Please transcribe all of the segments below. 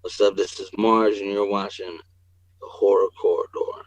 What's up? This is Marge, and you're watching the Horror Corridor.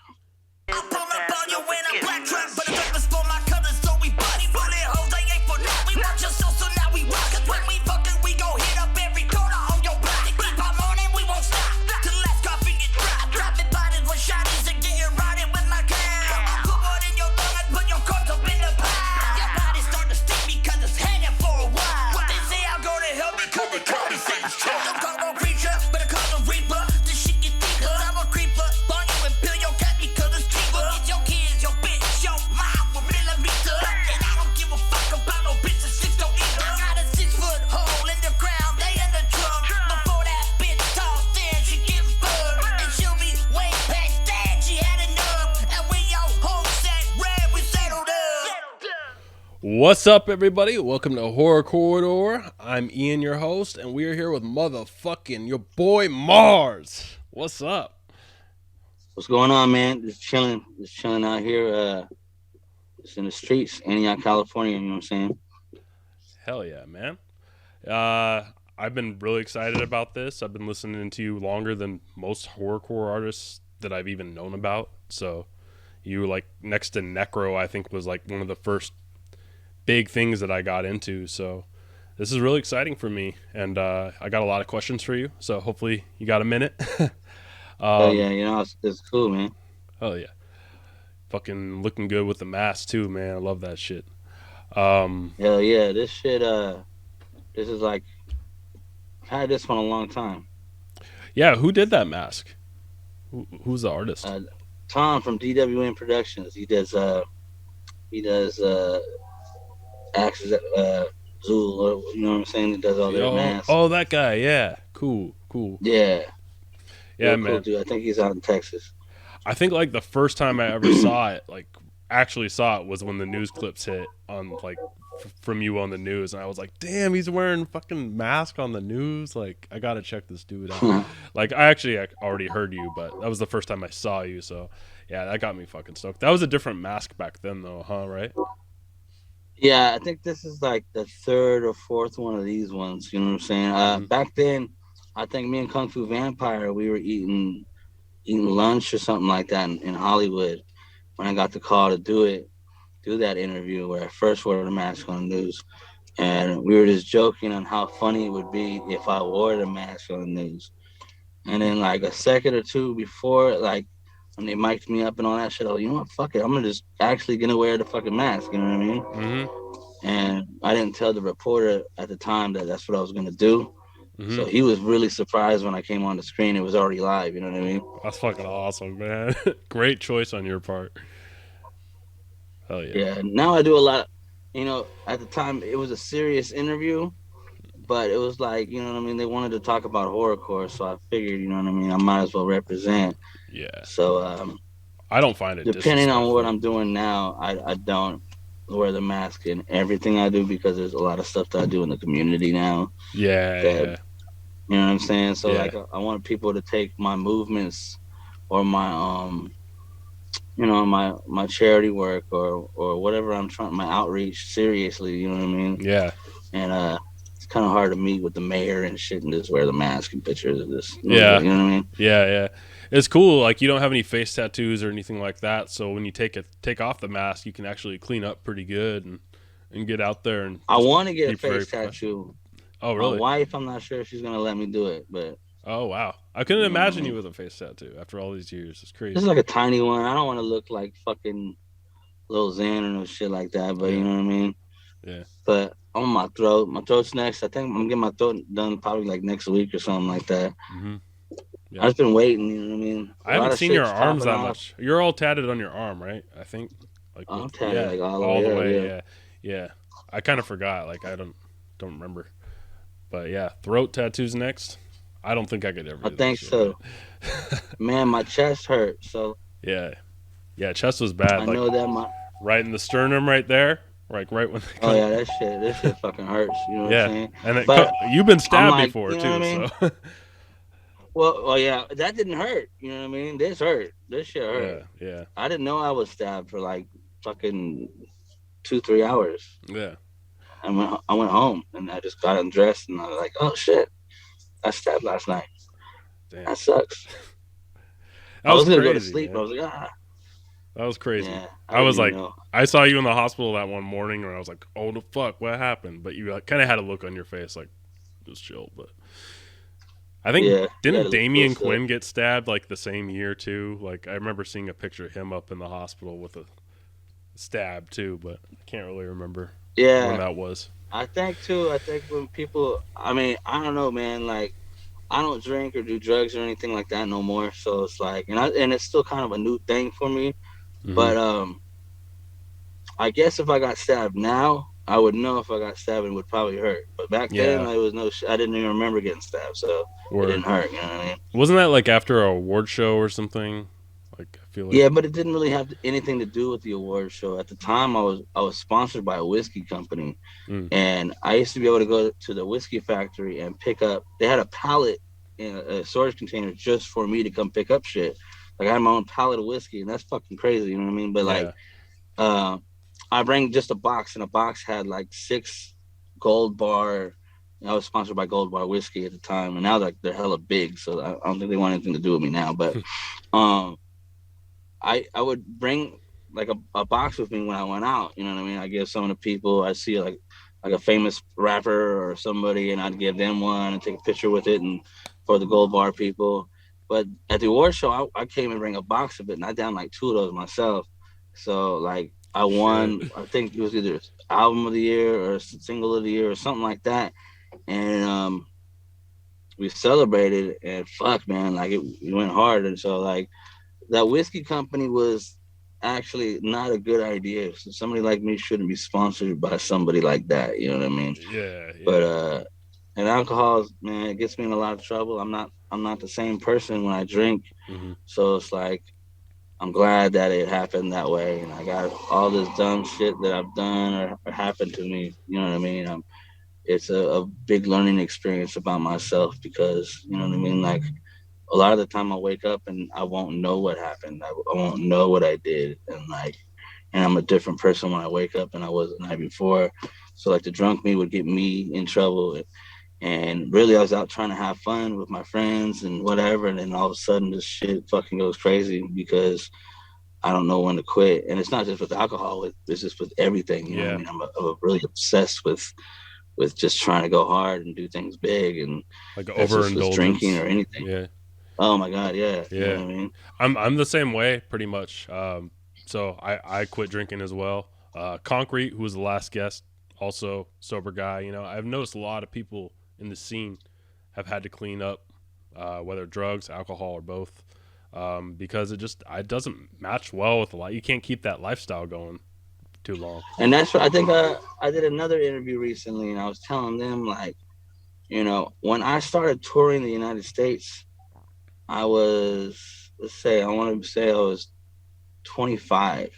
I pull up on you in a black truck, but the purpose for my colors, so we bust. Bullet holes, they ain't for now. We watch yourself, so now we rock. Cause when we fucking, we gon' hit up every corner on your block. Keep on morning, we won't stop. Till the last coffee is dry. Dropping bodies with shotties and getting rotted with my cow. I put one in your lung and put your corpse up in the pile. Your body start to stink because it's hanging for a while. What they say, I'll go to hell because the county says child. Don't call no preacher, but I call no reaper. This shit get deep, cause I'm a creeper. Burn you and peel your cat because it's cheaper. Get your kids, your bitch, your mom with millimeter. And I don't give a fuck about no bitch that 6 don't either. I got a 6-foot hole in the ground, they in the trunk. Before that bitch tossed in, she get fucked. And she'll be way past that, she had enough. And when your whole set red, we settled up. What's up, everybody? Welcome to Horror Corridor. I'm Ian, your host, and we are here with motherfucking your boy Mars. What's up? What's going on, man? Just chilling out here. Just in the streets, Antioch, California. You know what I'm saying? Hell yeah, man. I've been really excited about this. I've been listening to you longer than most horrorcore artists that I've even known about. So you, like, next to Necro, I think was like one of the first big things that I got into. So this is really exciting for me, and I got a lot of questions for you. So hopefully you got a minute. Oh yeah, it's cool, man. Oh yeah, fucking looking good with the mask too, man. I love that shit. Um, Hell yeah, this shit. This is like I've had this one a long time. yeah, who did that mask? Who's the artist? Tom from DWN Productions. He does Axis Zool, or, you know what I'm saying? He does all their masks. Oh, that guy. Yeah, cool. Yeah, Yeah, real man. cool dude. I think he's out in Texas. I think like the first time I ever saw it, like actually saw it, was when the news clips hit on like from you on the news, and I was like, damn, he's wearing fucking mask on the news. Like, I gotta check this dude out. Like, I already heard you, but that was the first time I saw you. So yeah, that got me fucking stoked. That was a different mask back then, though, huh? Right? Yeah, I think this is like the third or fourth one of these ones. You know what I'm saying? Back then, I think me and Kung Fu Vampire, we were eating lunch or something like that in Hollywood when I got the call to do that interview where I first wore the mask on the news. And we were just joking on how funny it would be if I wore the mask on the news. And then like a second or two before, like when they mic'd me up and all that shit, I was, you know what, fuck it, I'm just actually gonna wear the fucking mask, you know what I mean? Mm-hmm. And I didn't tell the reporter at the time that that's what I was gonna do. Mm-hmm. So he was really surprised when I came on the screen. It was already live, you know what I mean? That's fucking awesome, man. Great choice on your part. Hell yeah. Yeah, now I do a lot. At the time, it was a serious interview, but it was like, you know what I mean? They wanted to talk about horrorcore, so I figured, you know what I mean? I might as well represent. Yeah. So, I don't find it depending on what I'm doing now, I don't wear the mask in everything I do because there's a lot of stuff that I do in the community now. Yeah. You know what I'm saying? So, Yeah. like, I want people to take my movements or my, my charity work or whatever I'm trying, my outreach seriously, you know what I mean? Yeah. And it's kind of hard to meet with the mayor and shit and just wear the mask and pictures of this. Yeah. You know what I mean? Yeah. It's cool. Like, you don't have any face tattoos or anything like that, so when you take off the mask, you can actually clean up pretty good and get out there. And I want to get a be very face tattoo. Oh, really? My wife, I'm not sure if she's gonna let me do it, but Oh, wow. I couldn't imagine you with a face tattoo after all these years. It's crazy. this is like a tiny one. I don't want to look like fucking Lil Xan or no shit like that, but you know what I mean? Yeah. But on my throat's next. I think I'm gonna get my throat done probably like next week or something like that. Mm-hmm. Yeah. I've just been waiting, you know what I mean? I haven't seen your arms that much. You're all tatted on your arm, right? I think. Like, I'm tatted like all the way. Yeah. I kind of forgot. Like, I don't remember. But yeah, throat tattoos next. I don't think I could ever. I think so. Man, my chest hurt. So yeah, chest was bad. I know that right in the sternum, right there, like right when. Oh yeah, this shit fucking hurts. You know what I'm saying? And you've been stabbed before too. I mean? So. Well, yeah, that didn't hurt. You know what I mean? This hurt. This shit hurt. Yeah. I didn't know I was stabbed for like fucking 2-3 hours. Yeah. I went home and I just got undressed and I was like, oh shit, I stabbed last night. Damn. That sucks. That I was was gonna go to crazy, sleep, but I man. was like, ah, That was crazy. yeah, I I didn't was even like, know. I saw you in the hospital that one morning, and I was like, oh the fuck, what happened? But you like, kind of had a look on your face, like just chill. But I think Yeah, you got didn't to look real Damian stuff. Quinn get stabbed like the same year too? Like I remember seeing a picture of him up in the hospital with a stab too, but I can't really remember when Yeah, that was. I think too. I think when people, I mean, I don't know, man. Like, I don't drink or do drugs or anything like that no more. So it's like, and it's still kind of a new thing for me. Mm-hmm. But I guess if I got stabbed now, I would know if I got stabbed it would probably hurt. But back then, Yeah, I was no, I didn't even remember getting stabbed, so it didn't word. hurt. You know what I mean? Wasn't that like after a award show or something? Like I feel like. Yeah, but it didn't really have anything to do with the award show. At the time, I was sponsored by a whiskey company, Mm, and I used to be able to go to the whiskey factory and pick up. They had a pallet in a storage container just for me to come pick up shit. Like I had my own pallet of whiskey, and that's fucking crazy. You know what I mean? But like, yeah. uh, I bring just a box, and a box had like 6 Gold Bar. I was sponsored by Gold Bar whiskey at the time, and now they're hella big, so I don't think they want anything to do with me now. But um, I would bring like a box with me when I went out. You know what I mean? I give some of the people I see like a famous rapper or somebody, and I'd give them one and take a picture with it, and for the Gold Bar people. But at the award show, I came and bring a box of it, and I down like 2 of those myself. So like I Shit. won. I think it was either album of the year or single of the year or something like that, and we celebrated. And fuck, man, like it went hard, and so like that whiskey company was actually not a good idea. So somebody like me shouldn't be sponsored by somebody like that. You know what I mean? Yeah, But yeah. and alcohol, man, it gets me in a lot of trouble. I'm not the same person when I drink. Mm-hmm. So it's like I'm glad that it happened that way, and I got all this dumb shit that I've done or happened to me. You know what I mean? It's a big learning experience about myself because you know what I mean. Like a lot of the time I wake up and I won't know what happened. I won't know what I did. And I'm a different person when I wake up than I was the night before. So like the drunk me would get me in trouble. And really I was out trying to have fun with my friends and whatever. And then all of a sudden this shit fucking goes crazy because I don't know when to quit. And it's not just with alcohol, it's just with everything. You know what I Yeah. mean? I'm really obsessed with just trying to go hard and do things big. And Like that's just with drinking or overindulgence. anything. Yeah. Oh my God, yeah. You know Yeah. what I mean? I'm the same way pretty much. So I quit drinking as well. Concrete, who was the last guest, also sober guy. You know, I've noticed a lot of people in the scene have had to clean up, whether drugs, alcohol, or both, because it doesn't match well with a lot. You can't keep that lifestyle going too long. And that's what I think. I did another interview recently, and I was telling them like, when I started touring the United States, I was, let's say, I want to say I was 25,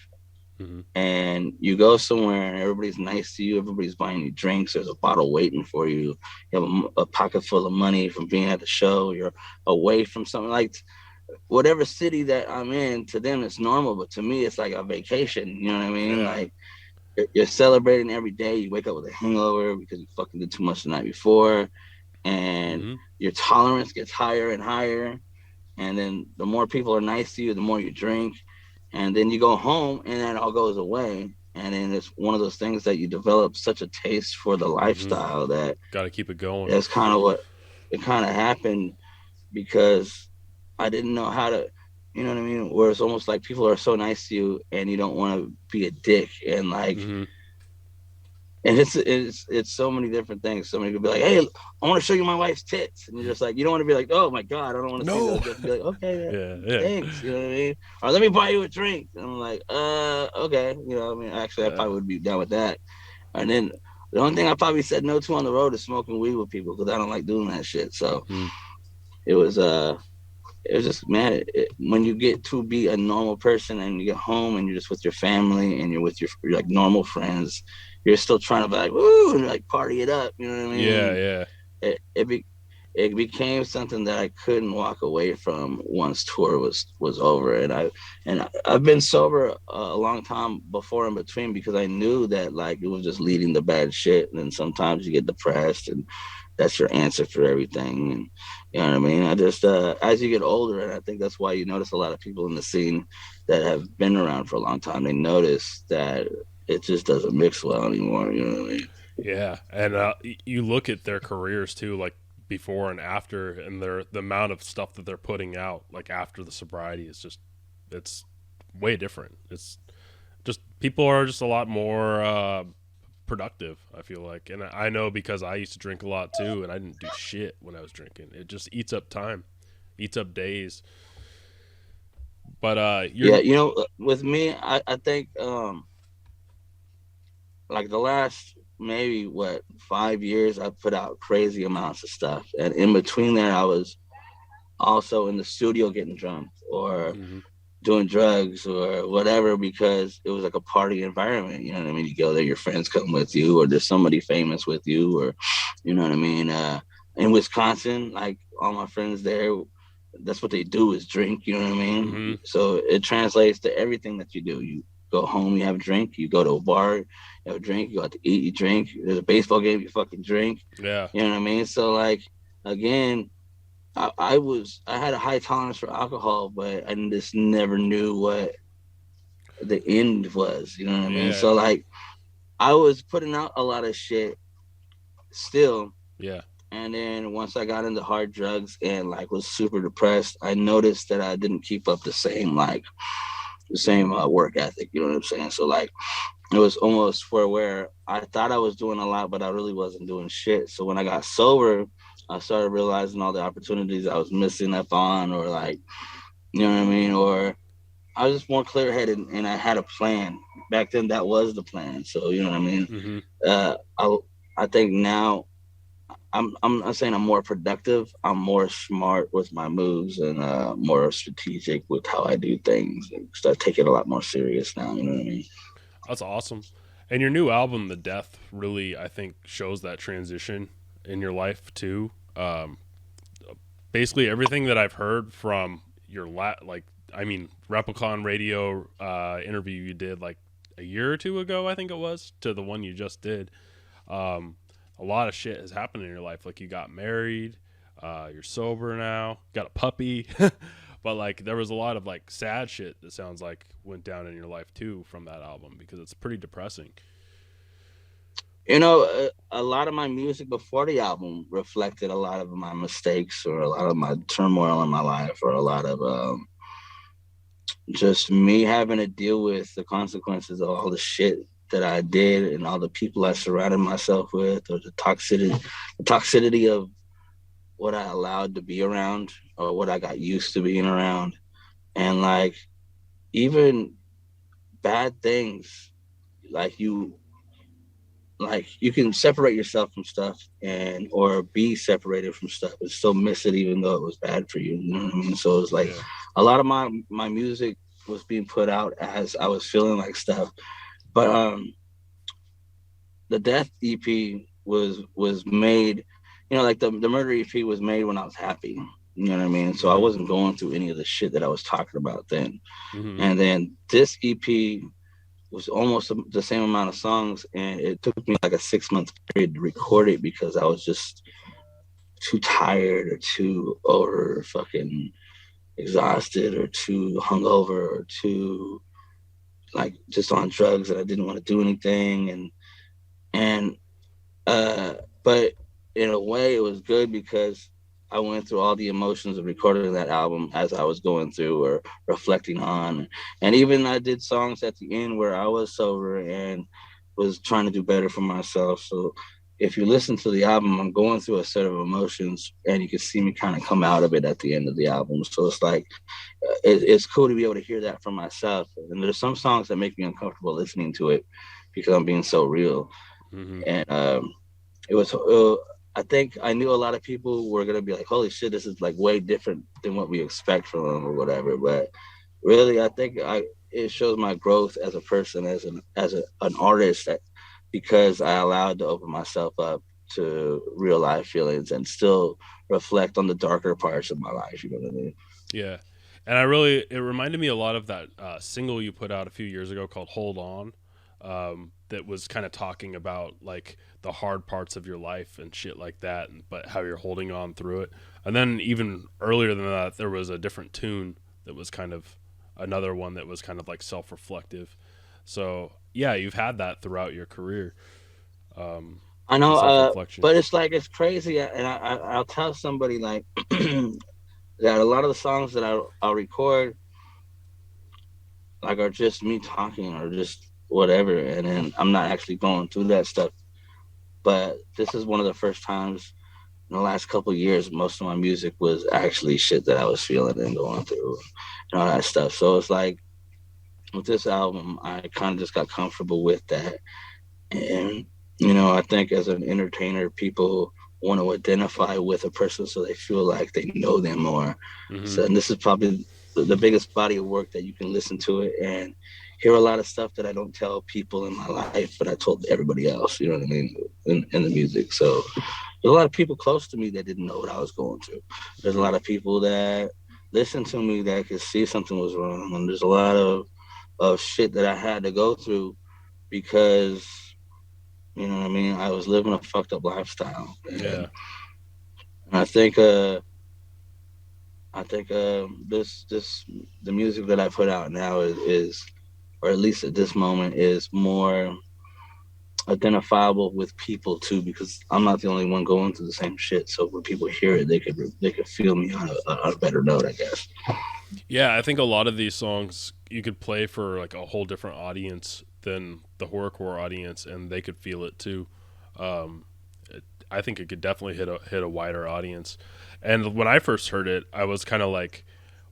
Mm-hmm. and you go somewhere and everybody's nice to you, everybody's buying you drinks, there's a bottle waiting for you, you have a pocket full of money from being at the show, you're away from something like whatever city that I'm in. To them, it's normal, but to me, it's like a vacation. You know what I mean? Yeah. Like you're celebrating every day. You wake up with a hangover because you fucking did too much the night before, and Mm-hmm. your tolerance gets higher and higher. And then the more people are nice to you, the more you drink, and then you go home, and that all goes away. And then it's one of those things that you develop such a taste for the Mm-hmm. lifestyle that Got to keep it going. that's kind of what it kind of happened because I didn't know how to, you know what I mean? Where it's almost like people are so nice to you and you don't want to be a dick and like, Mm-hmm. and it's so many different things. Somebody could be like, "Hey, I want to show you my wife's tits," and you're just like, you don't want to be like, "Oh my god, I don't want to see No. those." You have to be like, "Okay, Yeah. Yeah. thanks," you know what I mean? Or let me buy you a drink. And I'm like, okay, you know, what I mean, actually, I Yeah. probably would be down with that. And then the only thing I probably said no to on the road is smoking weed with people because I don't like doing that shit. So Mm. it was it was just man when you get to be a normal person and you get home and you're just with your family and you're with your like normal friends, you're still trying to be like woo and like party it up, you know what I mean? Yeah. And Yeah. it became something that I couldn't walk away from once tour was over. And I've been sober a long time before in between because I knew that like it was just leading to bad shit, and then sometimes you get depressed and that's your answer for everything. And you know what I mean. I just as you get older, and I think that's why you notice a lot of people in the scene that have been around for a long time. They notice that it just doesn't mix well anymore. You know what I mean? Yeah, and you look at their careers too, like before and after, and the amount of stuff that they're putting out, like after the sobriety, is just it's way different. It's just people are just a lot more productive. I feel like, and I know because I used to drink a lot too, and I didn't do shit when I was drinking. It just eats up time, eats up days. But Yeah, you're with me, I think like the last maybe what 5 years, I put out crazy amounts of stuff, and in between there, I was also in the studio getting drunk or hmm doing drugs or whatever because it was like a party environment. You know what I mean? You go there, your friends come with you, or there's somebody famous with you, or you know what I mean. In Wisconsin, like all my friends there, that's what they do is drink. You know what I mean? hmm So it translates to everything that you do. You go home, you have a drink. You go to a bar, you have a drink. You go out to eat, you drink. There's a baseball game, you fucking drink. yeah, You know what I mean? So like again, I had a high tolerance for alcohol, but I just never knew what the end was. You know what I mean? yeah, So like I was putting out a lot of shit still, yeah, and then once I got into hard drugs and like was super depressed, I noticed that I didn't keep up the same work ethic. You know what I'm saying? So like it was almost where I thought I was doing a lot, but I really wasn't doing shit. So when I got sober, I started realizing all the opportunities I was missing up on, or like, you know what I mean? Or I was just more clear headed and I had a plan. Back then, that was the plan. So, you know what I mean? hmm Uh, I, I think now I'm not saying I'm more productive. I'm more smart with my moves and more strategic with how I do things. And start taking it a lot more serious now. You know what I mean? that's awesome. And your new album, The Death, really I think shows that transition in your life too. Basically everything that I've heard from your Replicon Radio interview you did like a year or two ago, I think it was, to the one you just did. Um, a lot of shit has happened in your life. Like you got married, you're sober now, got a puppy, but like there was a lot of like sad shit that sounds like went down in your life too from that album because it's pretty depressing. A lot of my music before the album reflected a lot of my mistakes or a lot of my turmoil in my life or a lot of just me having to deal with the consequences of all the shit that I did and all the people I surrounded myself with, or the toxicity of what I allowed to be around or what I got used to being around. And like even bad things, like you can separate yourself from stuff and or be separated from stuff and still miss it even though it was bad for you. You know what I mean? So it's like Yeah. a lot of my music was being put out as I was feeling like stuff. But the Death EP was made, like the Murder EP was made when I was happy. You know what I mean? So I hmm wasn't going through any of the shit that I was talking about then. hmm And then this EP was almost the same amount of songs, and it took me like a 6 month period to record it because I was just too tired or too over fucking exhausted or too hungover or too like just on drugs and I didn't want to do anything and uh but in a way it was good because I went through all the emotions of recording that album as I was going through or reflecting on. And even I did songs at the end where I was sober and was trying to do better for myself. So if you listen to the album, I'm going through a set of emotions and you can see me kind of come out of it at the end of the album. So it's like, it's cool to be able to hear that from myself. And there's some songs that make me uncomfortable listening to it because I'm being so real. hmm And it was I think I knew a lot of people were gonna be like, "Holy shit, this is like way different than what we expect from them or whatever." But really, I think it shows my growth as a person, an artist, because I allowed to open myself up to real life feelings and still reflect on the darker parts of my life. You know what I mean? Yeah. And it reminded me a lot of that single you put out a few years ago called Hold On. that was kind of talking about like the hard parts of your life and shit like that, but how you're holding on through it. And then even earlier than that, there was a different tune that was kind of another one that was kind of like self-reflective. So yeah, you've had that throughout your career, I the know, self-reflection. but it's like it's crazy, and I'll tell somebody like that a lot of the songs that I'll record like are just me talking or just whatever, and then I'm not actually going through that stuff. But this is one of the first times in the last couple of years most of my music was actually shit that I was feeling and going through and all that stuff. So it's like with this album, I kind of just got comfortable with that. And, I think as an entertainer, people want to identify with a person so they feel like they know them more. Mm-hmm. So, and this is probably the biggest body of work that you can listen to it and hear a lot of stuff that I don't tell people in my life, but I told everybody else, you know what I mean, in the music. So there's a lot of people close to me that didn't know what I was going through. There's a Mm-hmm. lot of people that listened to me that could see something was wrong. And there's a lot of shit that I had to go through because what I mean? I was living a fucked up lifestyle, Yeah. and I think this the music that I put out now is or at least at this moment is more identifiable with people too because I'm not the only one going through the same shit. So when people hear it, they could feel me on a better note, I guess. Yeah, I think a lot of these songs you could play for like a whole different audience than the horrorcore audience, and they could feel it too. Um, I think it could definitely hit a wider audience. And when I first heard it, I was kind of like,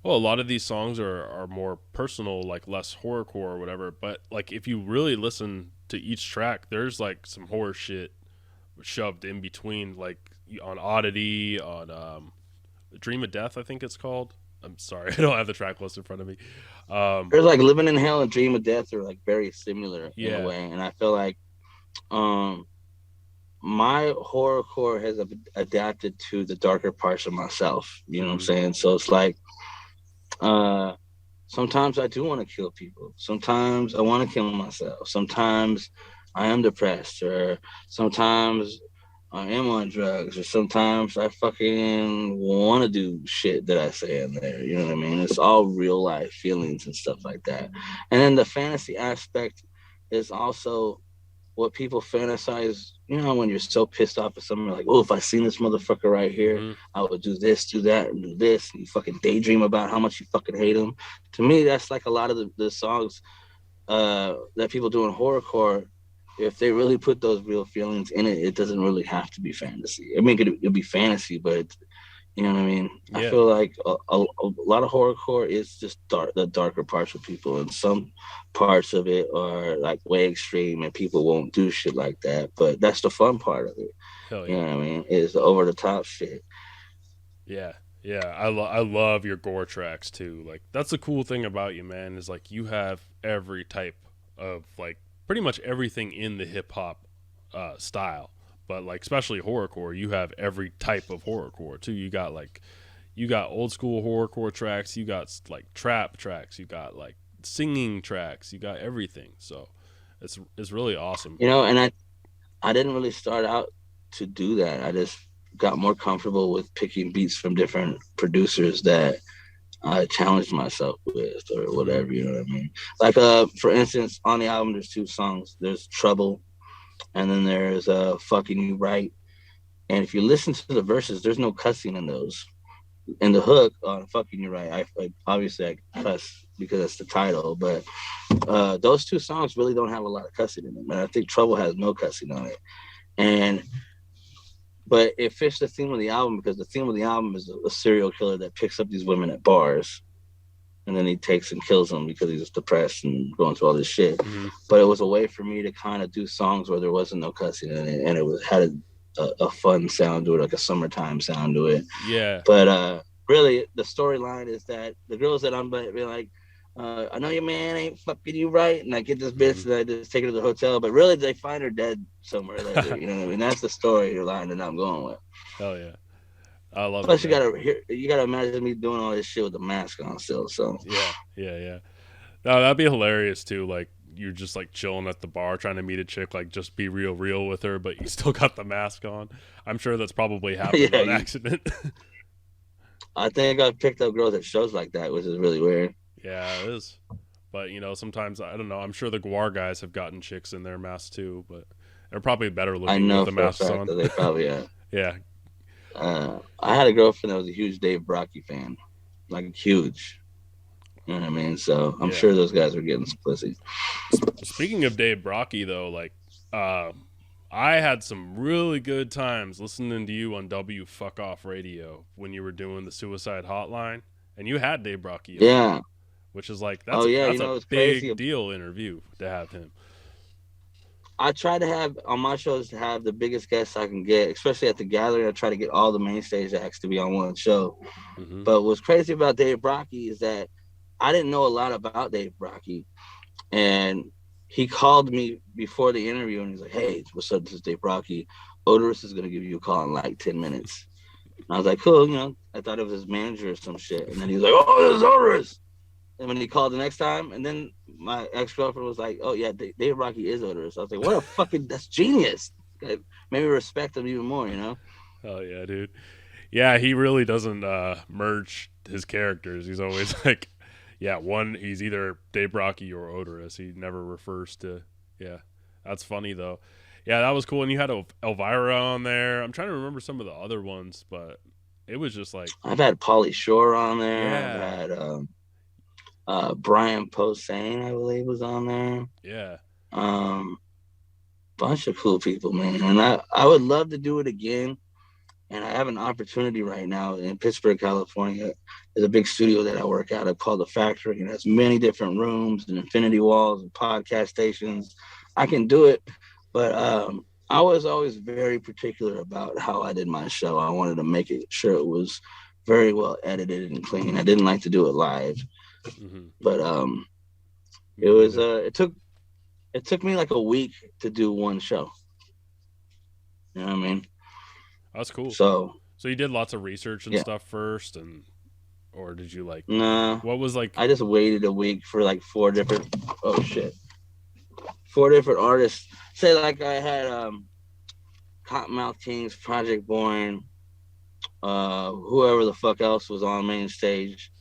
well, a lot of these songs are more personal, like less horrorcore or whatever. But like if you really listen to each track, there's like some horror shit shoved in between, like on Oddity, on Dream of Death, I think it's called. I'm sorry, I don't have the track list in front of me. Um, There's like Living in Hell and Dream of Death are like very similar in a yeah. way, and I feel like um my horrorcore has adapted to the darker parts of myself. You know what I'm Mm-hmm. saying? So it's like, uh, sometimes I do want to kill people. Sometimes I want to kill myself. Sometimes I am depressed, or sometimes I am on drugs, or sometimes I fucking want to do shit that I say in there. You know what I mean? It's all real life feelings and stuff like that. And then the fantasy aspect is also what people fantasize, when you're so pissed off at someone, like, oh, if I seen this motherfucker right here, Mm-hmm. I would do this, do that, and do this. And you fucking daydream about how much you fucking hate him. To me, that's like a lot of the songs that people do in horrorcore. If they really put those real feelings in it, it doesn't really have to be fantasy. I mean, it'll be fantasy, but you know what I mean? I Yeah. feel like a lot of horrorcore is just the darker parts of people, and some parts of it are like way extreme, and people won't do shit like that. But that's the fun part of it. Hell You yeah. know what I mean? Is the over the top shit. Yeah, yeah. I love your gore tracks too. Like that's the cool thing about you, man. Is like you have every type of like pretty much everything in the hip hop style, but like especially horrorcore, you have every type of horrorcore too. You got old school horrorcore tracks. You got like trap tracks. You got like singing tracks. You got everything. So it's really awesome. And I didn't really start out to do that. I just got more comfortable with picking beats from different producers that I challenged myself with or Mm-hmm. whatever, you know what I mean? Like for instance, on the album there's two songs. There's Trouble and then there's Fucking You Right. And if you listen to the verses, there's no cussing in those. In the hook on Fucking You Right, I obviously I cuss because that's the title, but those two songs really don't have a lot of cussing in them. And I think Trouble has no cussing on it. And but it fits the theme of the album because the theme of the album is a serial killer that picks up these women at bars and then he takes and kills them because he's depressed and going through all this shit. Mm-hmm. But it was a way for me to kind of do songs where there wasn't no cussing in it, and it was had a fun sound to it, like a summertime sound to it. Yeah. But really, the storyline is that the girls that I'm being like, I know your man ain't fucking you right, and I get this bitch and I just take her to the hotel, but really they find her dead somewhere later. You know what I mean? That's the storyline that I'm going with. Hell yeah. I love it, Plus, man. you gotta imagine me doing all this shit with the mask on still. So Yeah, yeah, yeah. No, that'd be hilarious too. Like you're just like chilling at the bar trying to meet a chick, like just be real with her, but you still got the mask on. I'm sure that's probably happened on accident. I think I've picked up girls at shows like that, which is really weird. Yeah, it is. But sometimes I don't know. I'm sure the Guar guys have gotten chicks in their masks too, but they're probably better looking I know with the for a masks fact on. that they probably have. Yeah. I had a girlfriend that was a huge Dave Brockie fan, like huge. You know what I mean? So I'm sure those guys are getting some pussy. Speaking of Dave Brockie, though, like, I had some really good times listening to you on W Fuck Off Radio when you were doing the Suicide Hotline, and you had Dave Brockie on. Yeah. Which is like, that's a big deal interview to have him. I try to have on my shows to have the biggest guests I can get, especially at the gathering. I try to get all the main stage acts to be on one show. Mm-hmm. But what's crazy about Dave Brockie is that I didn't know a lot about Dave Brockie, and he called me before the interview and he's like, "Hey, what's up? This is Dave Brockie. Odorous is gonna give you a call in like 10 minutes." And I was like, "Cool," I thought it was his manager or some shit. And then he was like, "Oh, this is Odorous." And when he called the next time, and then my ex-girlfriend was like, "Oh yeah, Dave Brockie is Odorous." I was like, "What a fucking, that's genius." It made me respect him even more, Oh yeah, dude. Yeah, he really doesn't merge his characters. He's always like, he's either Dave Brockie or Odorous. He never refers to. Yeah, that's funny though. Yeah, that was cool. And you had Elvira on there. I'm trying to remember some of the other ones, but it was just like, I've had Pauly Shore on there. Yeah. I've had Brian Posehn, I believe, was on there. Yeah. Bunch of cool people, man. And I would love to do it again. And I have an opportunity right now in Pittsburgh, California. There's a big studio that I work out of called The Factory, and it has many different rooms and infinity walls and podcast stations. I can do it, but I was always very particular about how I did my show. I wanted to make it sure it was very well edited and clean. I didn't like to do it live. Mm-hmm. But it took me like a week to do one show. You know what I mean? That's cool. So you did lots of research and stuff first, or did you like? Nah. What was like? I just waited a week for like four different artists. Say like I had Cottonmouth Kings, Project Born, whoever the fuck else was on main stage.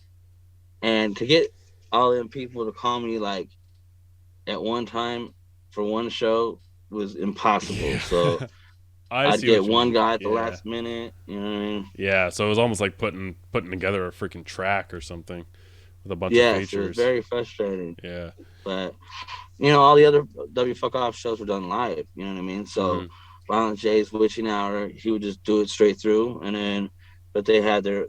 And to get all them people to call me like at one time for one show was impossible. So I'd get one guy at the last minute. You know what I mean? Yeah. So it was almost like putting together a freaking track or something with a bunch of features. It was very frustrating. Yeah. But all the other W Fuck Off shows were done live. You know what I mean? So Violent J's Witching Hour, he would just do it straight through, and then but they had their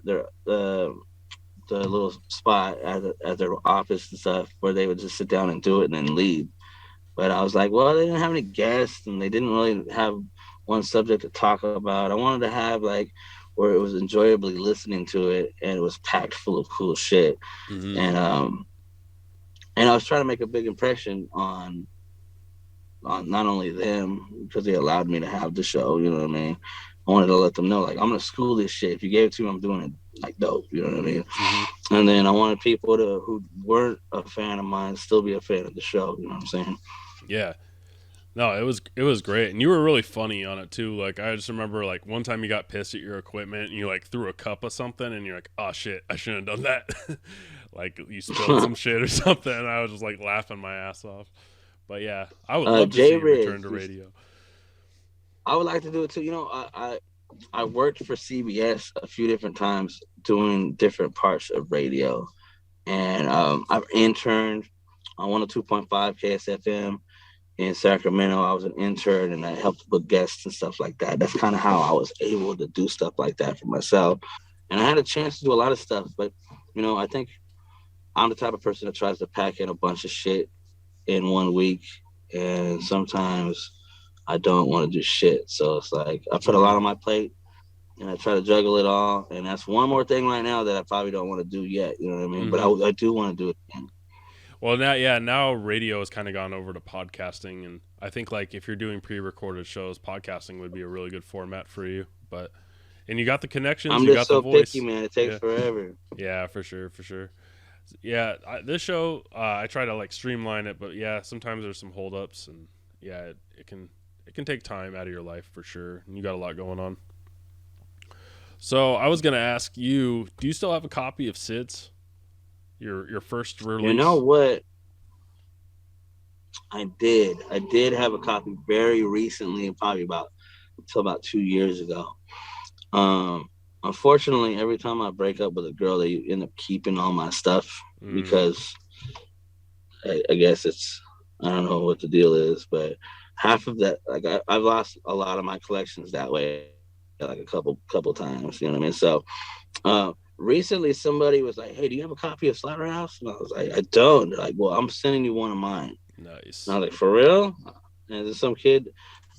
the little spot at their office and stuff where they would just sit down and do it and then leave. But I was like, well, they didn't have any guests and they didn't really have one subject to talk about. I wanted to have like where it was enjoyably listening to it and it was packed full of cool shit. Mm-hmm. And I was trying to make a big impression on not only them because they allowed me to have the show, you know what I mean? I wanted to let them know, like, I'm gonna school this shit. If you gave it to me, I'm doing it like dope. You know what I mean? Mm-hmm. And then I wanted people who weren't a fan of mine still be a fan of the show. You know what I'm saying? Yeah. No, it was great, and you were really funny on it too. Like I just remember, like one time you got pissed at your equipment, and you like threw a cup of something, and you're like, "Oh shit, I shouldn't have done that." Like you spilled some shit or something. And I was just like laughing my ass off. But yeah, I would love to see you return to radio. I would like to do it too. I worked for CBS a few different times doing different parts of radio, and I've interned on 102.5 KSFM in Sacramento. I was an intern, and I helped book guests and stuff like that. That's kind of how I was able to do stuff like that for myself. And I had a chance to do a lot of stuff, but I think I'm the type of person that tries to pack in a bunch of shit in 1 week, and sometimes I don't want to do shit. So it's like I put a lot on my plate and I try to juggle it all. And that's one more thing right now that I probably don't want to do yet. You know what I mean? Mm-hmm. But I do want to do it again. Well, now radio has kind of gone over to podcasting. And I think like if you're doing pre-recorded shows, podcasting would be a really good format for you. And you got the connections. I'm you just got so the voice. picky, man. It takes forever. Yeah, for sure. Yeah, this show I try to like streamline it, but yeah, sometimes there's some holdups, and yeah, it can take time out of your life for sure. And you got a lot going on. So I was gonna ask you, do you still have a copy of Sid's, your first You know release? what? I did. I did have a copy very recently, probably about until about 2 years ago. Um, Unfortunately, every time I break up with a girl, they end up keeping all my stuff Mm, because I guess I don't know what the deal is, but half of that, like I've lost a lot of my collections that way, like a couple times. You know what I mean? So, recently somebody was like, "Hey, do you have a copy of Slaughterhouse?" And I was like, "I don't." They're like, "Well, I'm sending you one of mine." And I nice. was like, "For real?" And there's some kid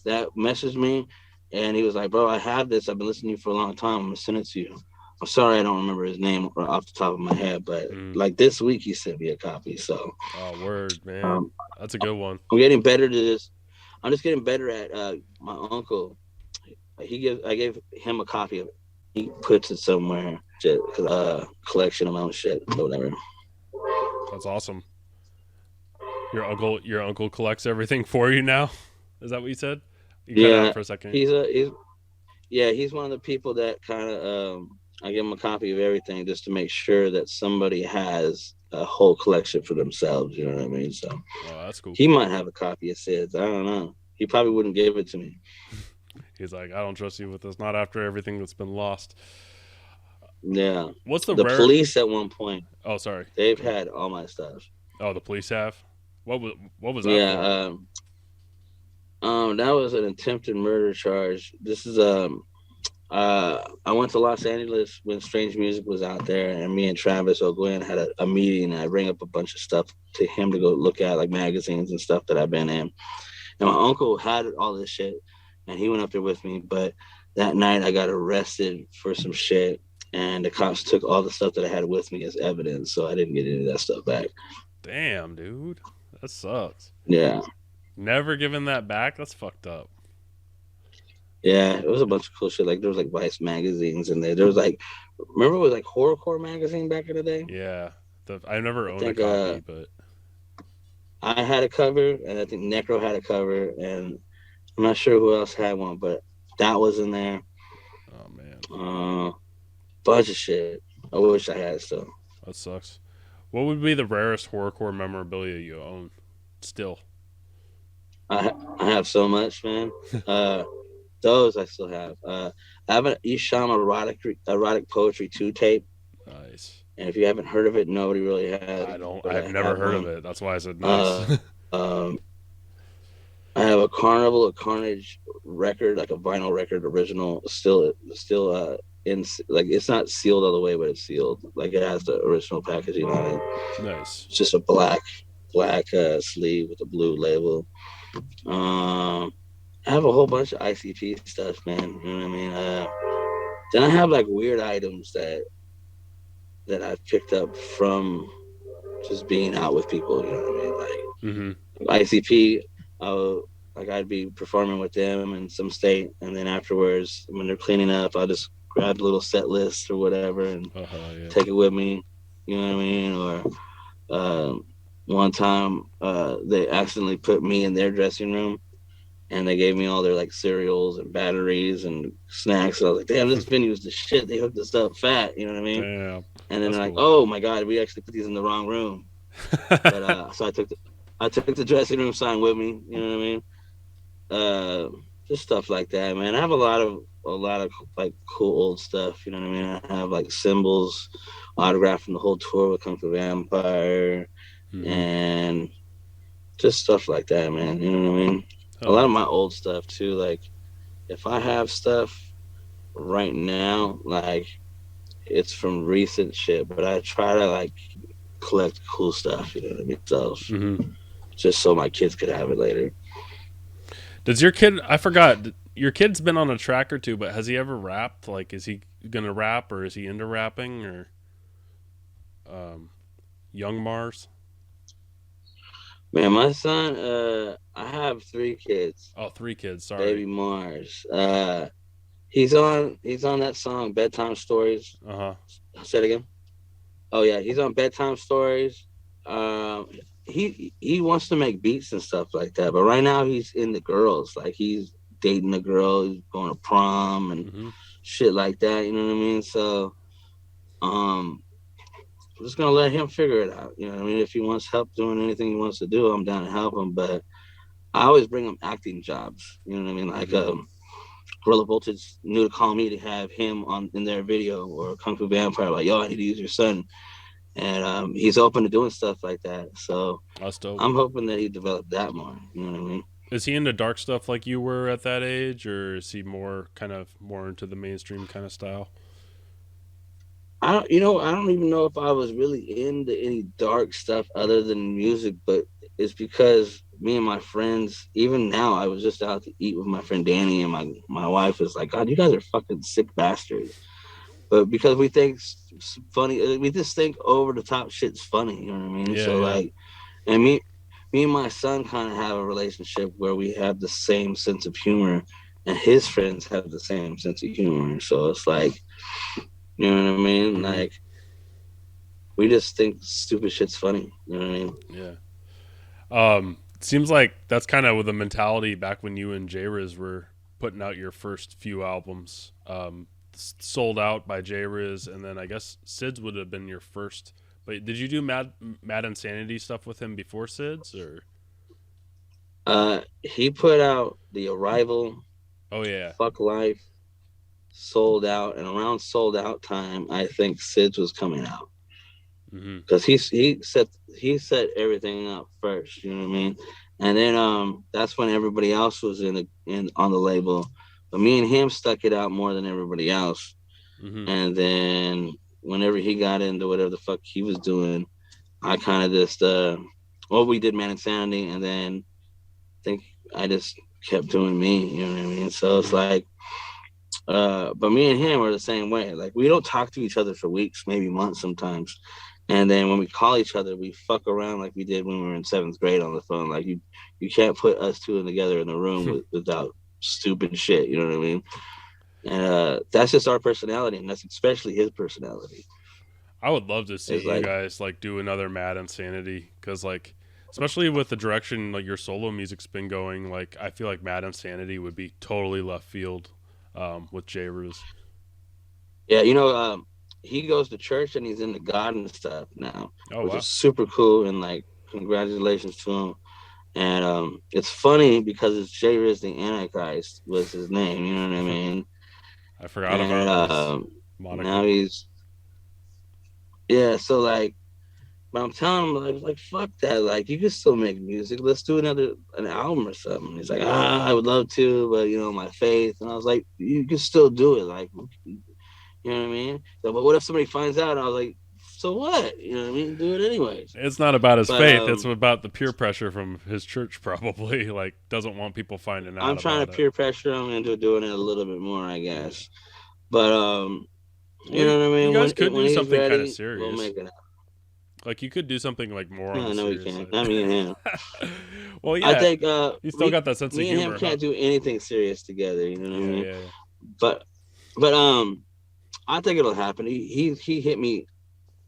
that messaged me, and he was like, "Bro, I have this. I've been listening to you for a long time. I'm gonna send it to you." I'm sorry, I don't remember his name off the top of my head, but Mm. like this week he sent me a copy. So Oh, word, man. um, That's a good one. I'm getting better to this. I'm just getting better at my uncle. I gave him a copy of it. He puts it somewhere, shit, collection of my own shit or whatever. That's awesome. Your uncle collects everything for you now. Is that what you said? You cut out Yeah, for a second. he's yeah, he's one of the people that kind of I give him a copy of everything just to make sure that somebody has a whole collection for themselves. You know what I mean? So Oh, that's cool. he might have a copy of Sid's. I don't know. He probably wouldn't give it to me. He's like, I don't trust you with this. Not after everything that's been lost. Yeah, What's the the rare? police at one point Oh, sorry. they've Go ahead. had all my stuff. Oh, the police have. What was that Yeah, for? that was an attempted murder charge. This is I went to Los Angeles when Strange Music was out there, and me and Travis O'Gwen had a meeting. And I bring up a bunch of stuff to him to go look at, like magazines and stuff that I've been in. And my uncle had all this shit, and he went up there with me. But that night, I got arrested for some shit, and the cops took all the stuff that I had with me as evidence, so I didn't get any of that stuff back. Damn, dude, that sucks. Yeah, Never giving that back. That's fucked up. yeah, it was a bunch of cool shit. Like there was like Vice magazines in there. There was like, remember it was like HorrorCore magazine back in the day. Yeah, I've never I owned a think copy, but I had a cover, and I think Necro had a cover, and I'm not sure who else had one, but that was in there. oh man, Bunch of shit. I wish I had still. that sucks. What would be the rarest horrorcore memorabilia you own? Still. I have so much, man. Uh, those I still have. I have an Isham erotic poetry 2 tape, Nice. and if you haven't heard of it, nobody really has. I don't. But I've I never have heard of one. it. That's why I said nice. Uh, um, I have a Carnival of Carnage record, like a vinyl record, original, still in, like it's not sealed all the way, but it's sealed. Like it has the original packaging on it. Nice. It's just a black sleeve with a blue label. Um, I have a whole bunch of ICP stuff, man. You know what I mean? Then I have like weird items that I've picked up from just being out with people. You know what I mean? Mm-hmm. Like ICP, like I'd be performing with them in some state, and then afterwards, when they're cleaning up, I'll just grab a little set list or whatever and Yeah. take it with me. You know what I mean? Or one time, they accidentally put me in their dressing room, and they gave me all their like cereals and batteries and snacks. And I was like, damn, this venue's the shit. They hooked us up fat. You know what I mean? Damn. And then That's they're like, cool. oh my god, we actually put these in the wrong room. But so I took the dressing room sign with me. You know what I mean? Just stuff like that, man. I have a lot of like cool old stuff. You know what I mean? I have like symbols, autographed from the whole tour with Kung Fu Vampire, mm-hmm. and just stuff like that, man. You know what I mean? A Hell lot of yeah. my old stuff too. Like if I have stuff right now, like it's from recent shit, but I try to like collect cool stuff. You know what I mean? So Mm-hmm. just so my kids could have it later. Does your kid? I forgot. Your kid's been on a track or two, but has he ever rapped? Like, is he gonna rap, or is he into rapping, or um, Young Mars? Man, my son, I have 3 kids. Oh, 3 kids. Baby Sorry. Mars. He's on that song Bedtime Stories. Uh huh. Say it again. Oh yeah, he's on bedtime stories. Um, he wants to make beats and stuff like that, but right now he's in the girls. Like he's dating a girl, he's going to prom and Mm-hmm. shit like that. You know what I mean? So um, I'm just gonna let him figure it out. You know what I mean? If he wants help doing anything he wants to do, I'm down to help him. But I always bring him acting jobs. You know what I mean? Like Mm-hmm. Gorilla Voltage knew to call me to have him on in their video or Kung Fu Vampire. Like, yo, I need to use your son, and he's open to doing stuff like that. So That's dope. I'm hoping that he developed that more. You know what I mean? Is he into dark stuff like you were at that age, or is he more kind of more into the mainstream kind of style? I don't even know if I was really into any dark stuff other than music, but it's because me and my friends, even now, I was just out to eat with my friend Danny, and my wife is like, God, you guys are fucking sick bastards. But because we think funny, we just think over the top shit's funny. You know what I mean? Yeah, So yeah. like, and me and my son kind of have a relationship where we have the same sense of humor, and his friends have the same sense of humor. So it's like, you know what I mean? Mm-hmm. Like we just think stupid shit's funny. You know what I mean? Yeah. Seems like that's kind of with the mentality back when you and J Riz were putting out your first few albums. Sold Out by J Riz, and then I guess Sid's would have been your first. But did you do Mad Insanity stuff with him before Sid's, or? He put out the Arrival, Oh yeah. Fuck Life, Sold Out, and around Sold Out time, I think Sid's was coming out Mm-hmm. because he set everything up first. You know what I mean? And then that's when everybody else was in on the label, but me and him stuck it out more than everybody else. Mm-hmm. And then whenever he got into whatever the fuck he was doing, I kind of just well, we did Man Insanity, and then I think I just kept doing me. You know what I mean? So it's Mm-hmm. like, but me and him are the same way. Like we don't talk to each other for weeks, maybe months sometimes. And then when we call each other, we fuck around like we did when we were in seventh grade on the phone. Like you can't put us two together in the room without stupid shit. You know what I mean? And that's just our personality, and that's especially his personality. I would love to see It's you like, guys like do another Mad Insanity, because like especially with the direction like your solo music's been going, like I feel like Mad Insanity would be totally left field with J Ruse. yeah, he goes to church and he's into God and stuff now, Oh which is wow. super cool. And like, congratulations to him. And it's funny because it's J Riz the Antichrist was his name. You know what I mean? I forgot And about his now moniker. he's yeah. So like, but I'm telling him like fuck that. Like you can still make music. Let's do an album or something. He's like, I would love to, but my faith. And I was like, you can still do it. Like, you know what I mean? So, but what if somebody finds out? I was like, so what? You know what I mean? Do it anyways. It's not about his But faith, it's about the peer pressure from his church probably. Like doesn't want people finding I'm out trying about to it. peer pressure him into doing it a little bit more, I Yeah. guess. But you Well, know what I you mean? guys could When do he's something kind of ready, we'll serious. make it. Like you could do something like more on No, the no, we serious can't. side. Not me and him. Well, I yeah, think you still got that sense of me and him humor, huh? can't do anything serious together. You know what I Yeah, mean? yeah, yeah. But but I think it'll happen. He hit me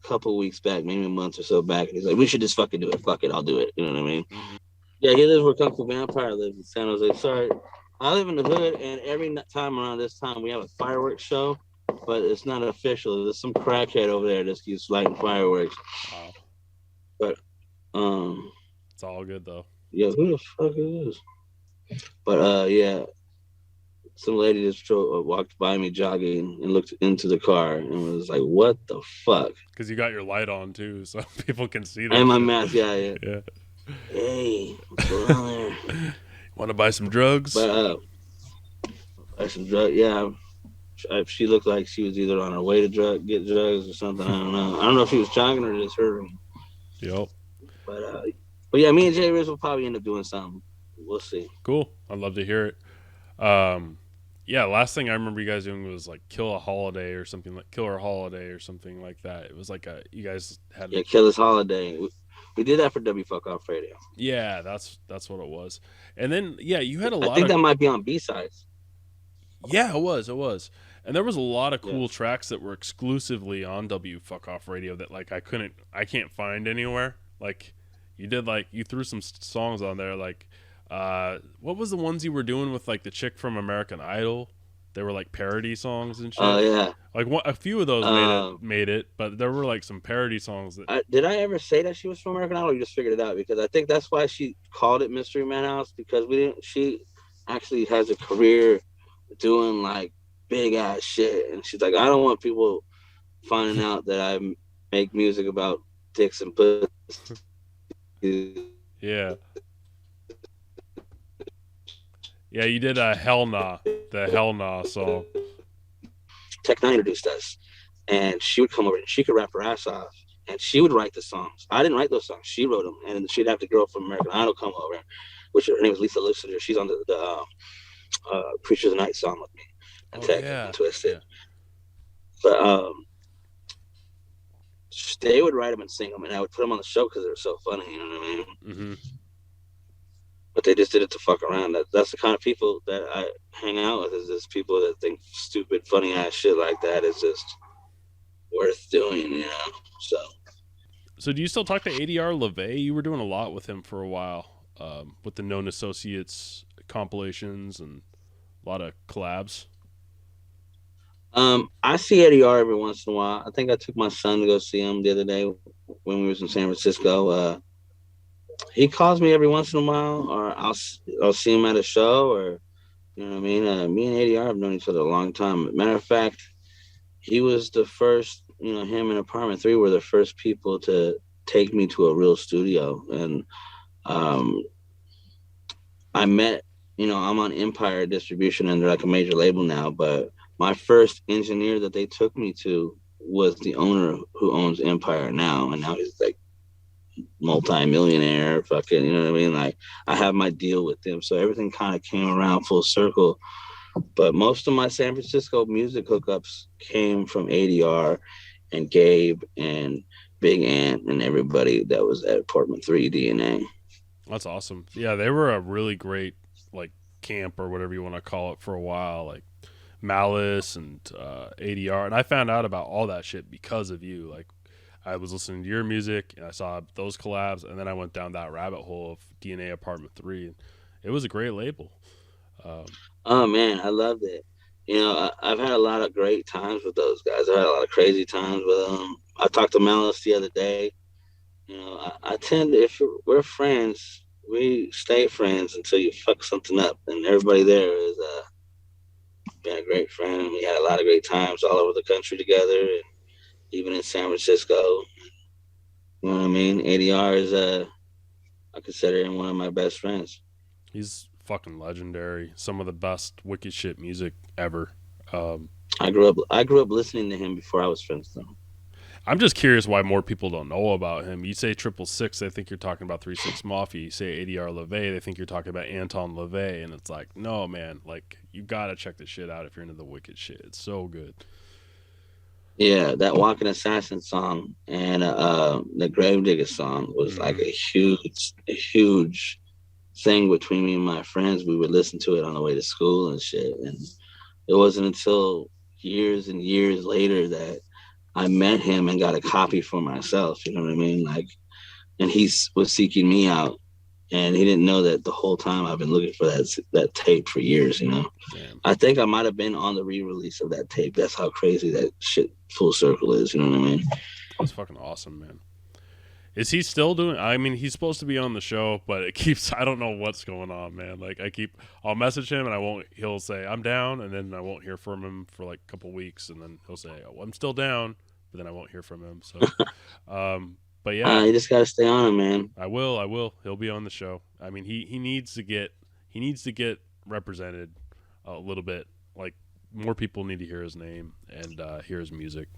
a couple weeks back, maybe a month or so back, and he's like, "We should just fucking do it. Fuck it, I'll do it." You know what I mean? Mm-hmm. Yeah, he lives where Kung Fu Vampire lives in San Jose. Sorry, I live in the hood, and every time around this time we have a fireworks show, but it's not official. There's some crackhead over there that keeps lighting fireworks. Wow, But um, it's all good though. yeah, who the fuck is this? But yeah, some lady just walked by me jogging and looked into the car and was like, "What the fuck?" Because you got your light on too, so people can see And that my shit. mask, yeah, yeah. Yeah. Hey, what's going on there? Want to buy some drugs? But I some drug, yeah. She looked like she was either on her way to get drugs or something. I don't know. I don't know if she was jogging or just hurting. Yep. But yeah, me and Jay Riz will probably end up doing something. We'll see. Cool. I'd love to hear it. Yeah. Last thing I remember you guys doing was like Kill a Holiday or something like Killer Holiday or something like that. It was like you guys had. Yeah, Killer's Holiday. We did that for W Fuck Off Radio. Yeah, that's what it was. And then yeah, you had a I lot think of. that might be on B sides. Yeah, it was. It was. And there was a lot of cool tracks that were exclusively on W Fuck Off Radio that like I can't find anywhere. Like you did, like you threw some songs on there, like what was the ones you were doing with like the chick from American Idol? They were like parody songs and shit. Oh yeah, like a few of those made it, but there were like some parody songs that. Did I ever say that she was from American Idol? Or you just figured it out? Because I think that's why she called it Mystery Man House, because we didn't. She actually has a career doing like big ass shit, and she's like, I don't want people finding out that I make music about dicks and pussy. Yeah. Yeah, you did a Hell Nah, the Hell Nah song. Tech Nine introduced us, and she would come over and she could rap her ass off, and she would write the songs. I didn't write those songs; she wrote them, and she'd have the girl from American Idol come over, which her name is Lisa Lucider. She's on the Preacher of the Night song with me, and Tech and Twisted. Yeah. But they would write them and sing them, and I would put them on the show because they were so funny. You know what I mean? Mm-hmm. But they just did it to fuck around. That's the kind of people that I hang out with, is just people that think stupid, funny ass shit like that is just worth doing, you know? So do you still talk to Adr Levay? You were doing a lot with him for a while, with the Known Associates compilations and a lot of collabs. I see Adr every once in a while. I think I took my son to go see him the other day when we was in San Francisco. He calls me every once in a while, or I'll see him at a show, or you know what I mean. Me and Adr have known each other a long time. Matter of fact, he was the first. You know, him and Apartment 3 were the first people to take me to a real studio, and I met. You know, I'm on Empire Distribution, and they're like a major label now. But my first engineer that they took me to was the owner who owns Empire now, and now he's like multi-millionaire, fucking, you know what I mean? Like, I have my deal with them, so everything kind of came around full circle. But most of my San Francisco music hookups came from Adr and Gabe and Big Ant and everybody that was at Apartment 3 DNA. That's awesome. Yeah, they were a really great like camp or whatever you want to call it for a while, like Malice and Adr, and I found out about all that shit because of you. Like, I was listening to your music and I saw those collabs, and then I went down that rabbit hole of DNA Apartment 3. And it was a great label. Oh man, I loved it. You know, I've had a lot of great times with those guys. I've had a lot of crazy times with them. I talked to Malice the other day. You know, I tend to, if we're friends, we stay friends until you fuck something up. And everybody there is been a great friend. We had a lot of great times all over the country together, and even in San Francisco. You know what I mean? Adr is I consider him one of my best friends. He's fucking legendary. Some of the best wicked shit music ever. I grew up listening to him before I was friends with him. I'm just curious why more people don't know about him. You say 666, they think you're talking about 3 6 Mafia. You say Adr Levay, they think you're talking about Anton Levay, and it's like, no man, like you gotta check this shit out if you're into the wicked shit. It's so good. Yeah, that Walking Assassin song and the Gravedigger song was like a huge thing between me and my friends. We would listen to it on the way to school and shit. And it wasn't until years and years later that I met him and got a copy for myself. You know what I mean? Like, and he was seeking me out, and he didn't know that the whole time I've been looking for that tape for years. You know, damn. I think I might have been on the re-release of that tape. That's how crazy that shit full circle is. You know what I mean? That's fucking awesome, man. Is he still doing? I mean, he's supposed to be on the show, but it keeps. I don't know what's going on, man. Like, I'll message him and he'll say I'm down, and then I won't hear from him for like a couple weeks, and then he'll say, oh, I'm still down, but then I won't hear from him. So, but yeah, you just gotta stay on him, man. I will. He'll be on the show. I mean, he needs to get represented a little bit. Like, more people need to hear his name and hear his music.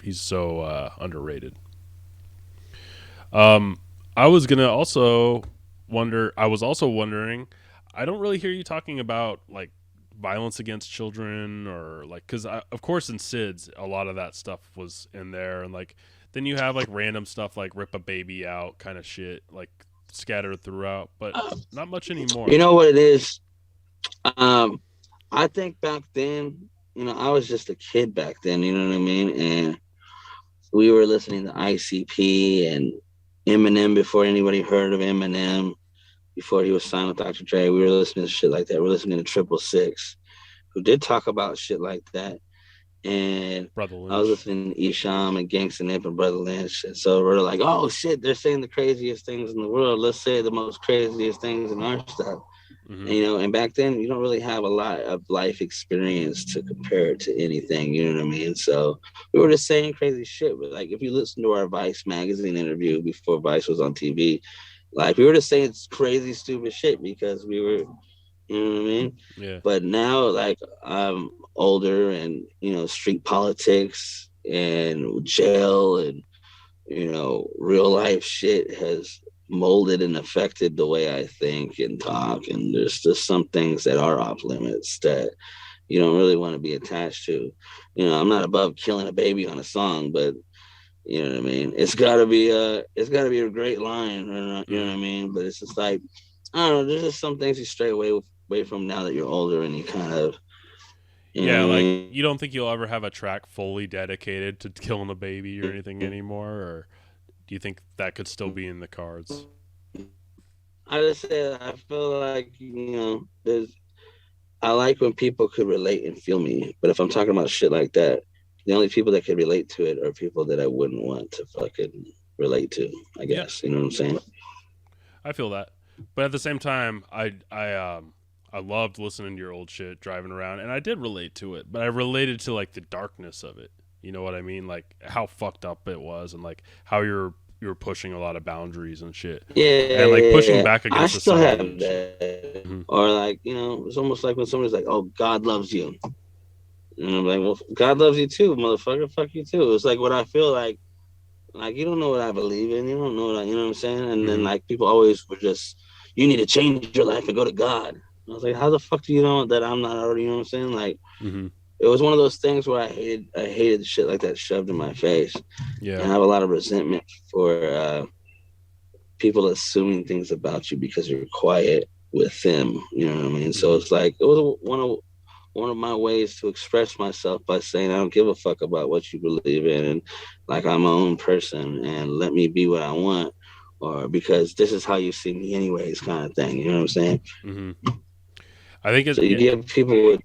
He's so underrated. I was also wondering, I don't really hear you talking about like violence against children, or like, because of course in SIDS a lot of that stuff was in there, and like then you have like random stuff like rip a baby out kind of shit like scattered throughout, but not much anymore. You know what it is? I think back then I was just a kid back then. You know what I mean? And we were listening to ICP and Eminem before anybody heard of Eminem. Before he was signed with Dr. Dre, we were listening to shit like that. We're listening to 666, who did talk about shit like that. And Brother I was Lynch. listening to Esham and Gangsta Nip and Brother Lynch. And so we're like, oh shit, they're saying the craziest things in the world. Let's say the most craziest things in our stuff. Mm-hmm. And back then you don't really have a lot of life experience to compare it to anything, you know what I mean? So we were just saying crazy shit. But like if you listen to our Vice magazine interview before Vice was on TV, like we were just saying crazy, stupid shit because we were, you know what I mean? Yeah. But now, like I'm older, and street politics and jail and real life shit has molded and affected the way I think and talk. And there's just some things that are off limits that you don't really want to be attached to. I'm not above killing a baby on a song, but you know what I mean? It's gotta be a great line, you know what I mean? But it's just like, I don't know, there's just some things you stray away from now that you're older and you kind of, you know Yeah, what I like mean? you don't think you'll ever have a track fully dedicated to killing a baby or anything anymore, or do you think that could still be in the cards? I just say I feel like, I like when people could relate and feel me. But if I'm talking about shit like that, the only people that could relate to it are people that I wouldn't want to fucking relate to, I Yeah, guess. You know what I'm saying? I feel that. But at the same time, I loved listening to your old shit driving around, and I did relate to it, but I related to like the darkness of it. You know what I mean? Like how fucked up it was, and like how you're pushing a lot of boundaries and shit, Yeah, and like yeah, pushing yeah. back I against still have society and shit. that. Hmm. Or like, it's almost like when somebody's like, "Oh, God loves you," and I'm like, "Well, God loves you too, motherfucker. Fuck you too." It's like what I feel like you don't know what I believe in. You don't know what you know what I'm saying. And then Hmm. like people always were just, you need to change your life and go to God. And I was like, how the fuck do you know that I'm not already? You know what I'm saying? Like Hmm. it was one of those things where I hated shit like that shoved in my face, Yeah. and I have a lot of resentment for people assuming things about you because you're quiet with them. You know what I mean? So Hmm. it's like it was one of my ways to express myself by saying I don't give a fuck about what you believe in, and like I'm my own person, and let me be what I want, or because this is how you see me anyways, kind of thing. You know what I'm saying? Hmm. I think So it. you Yeah. give people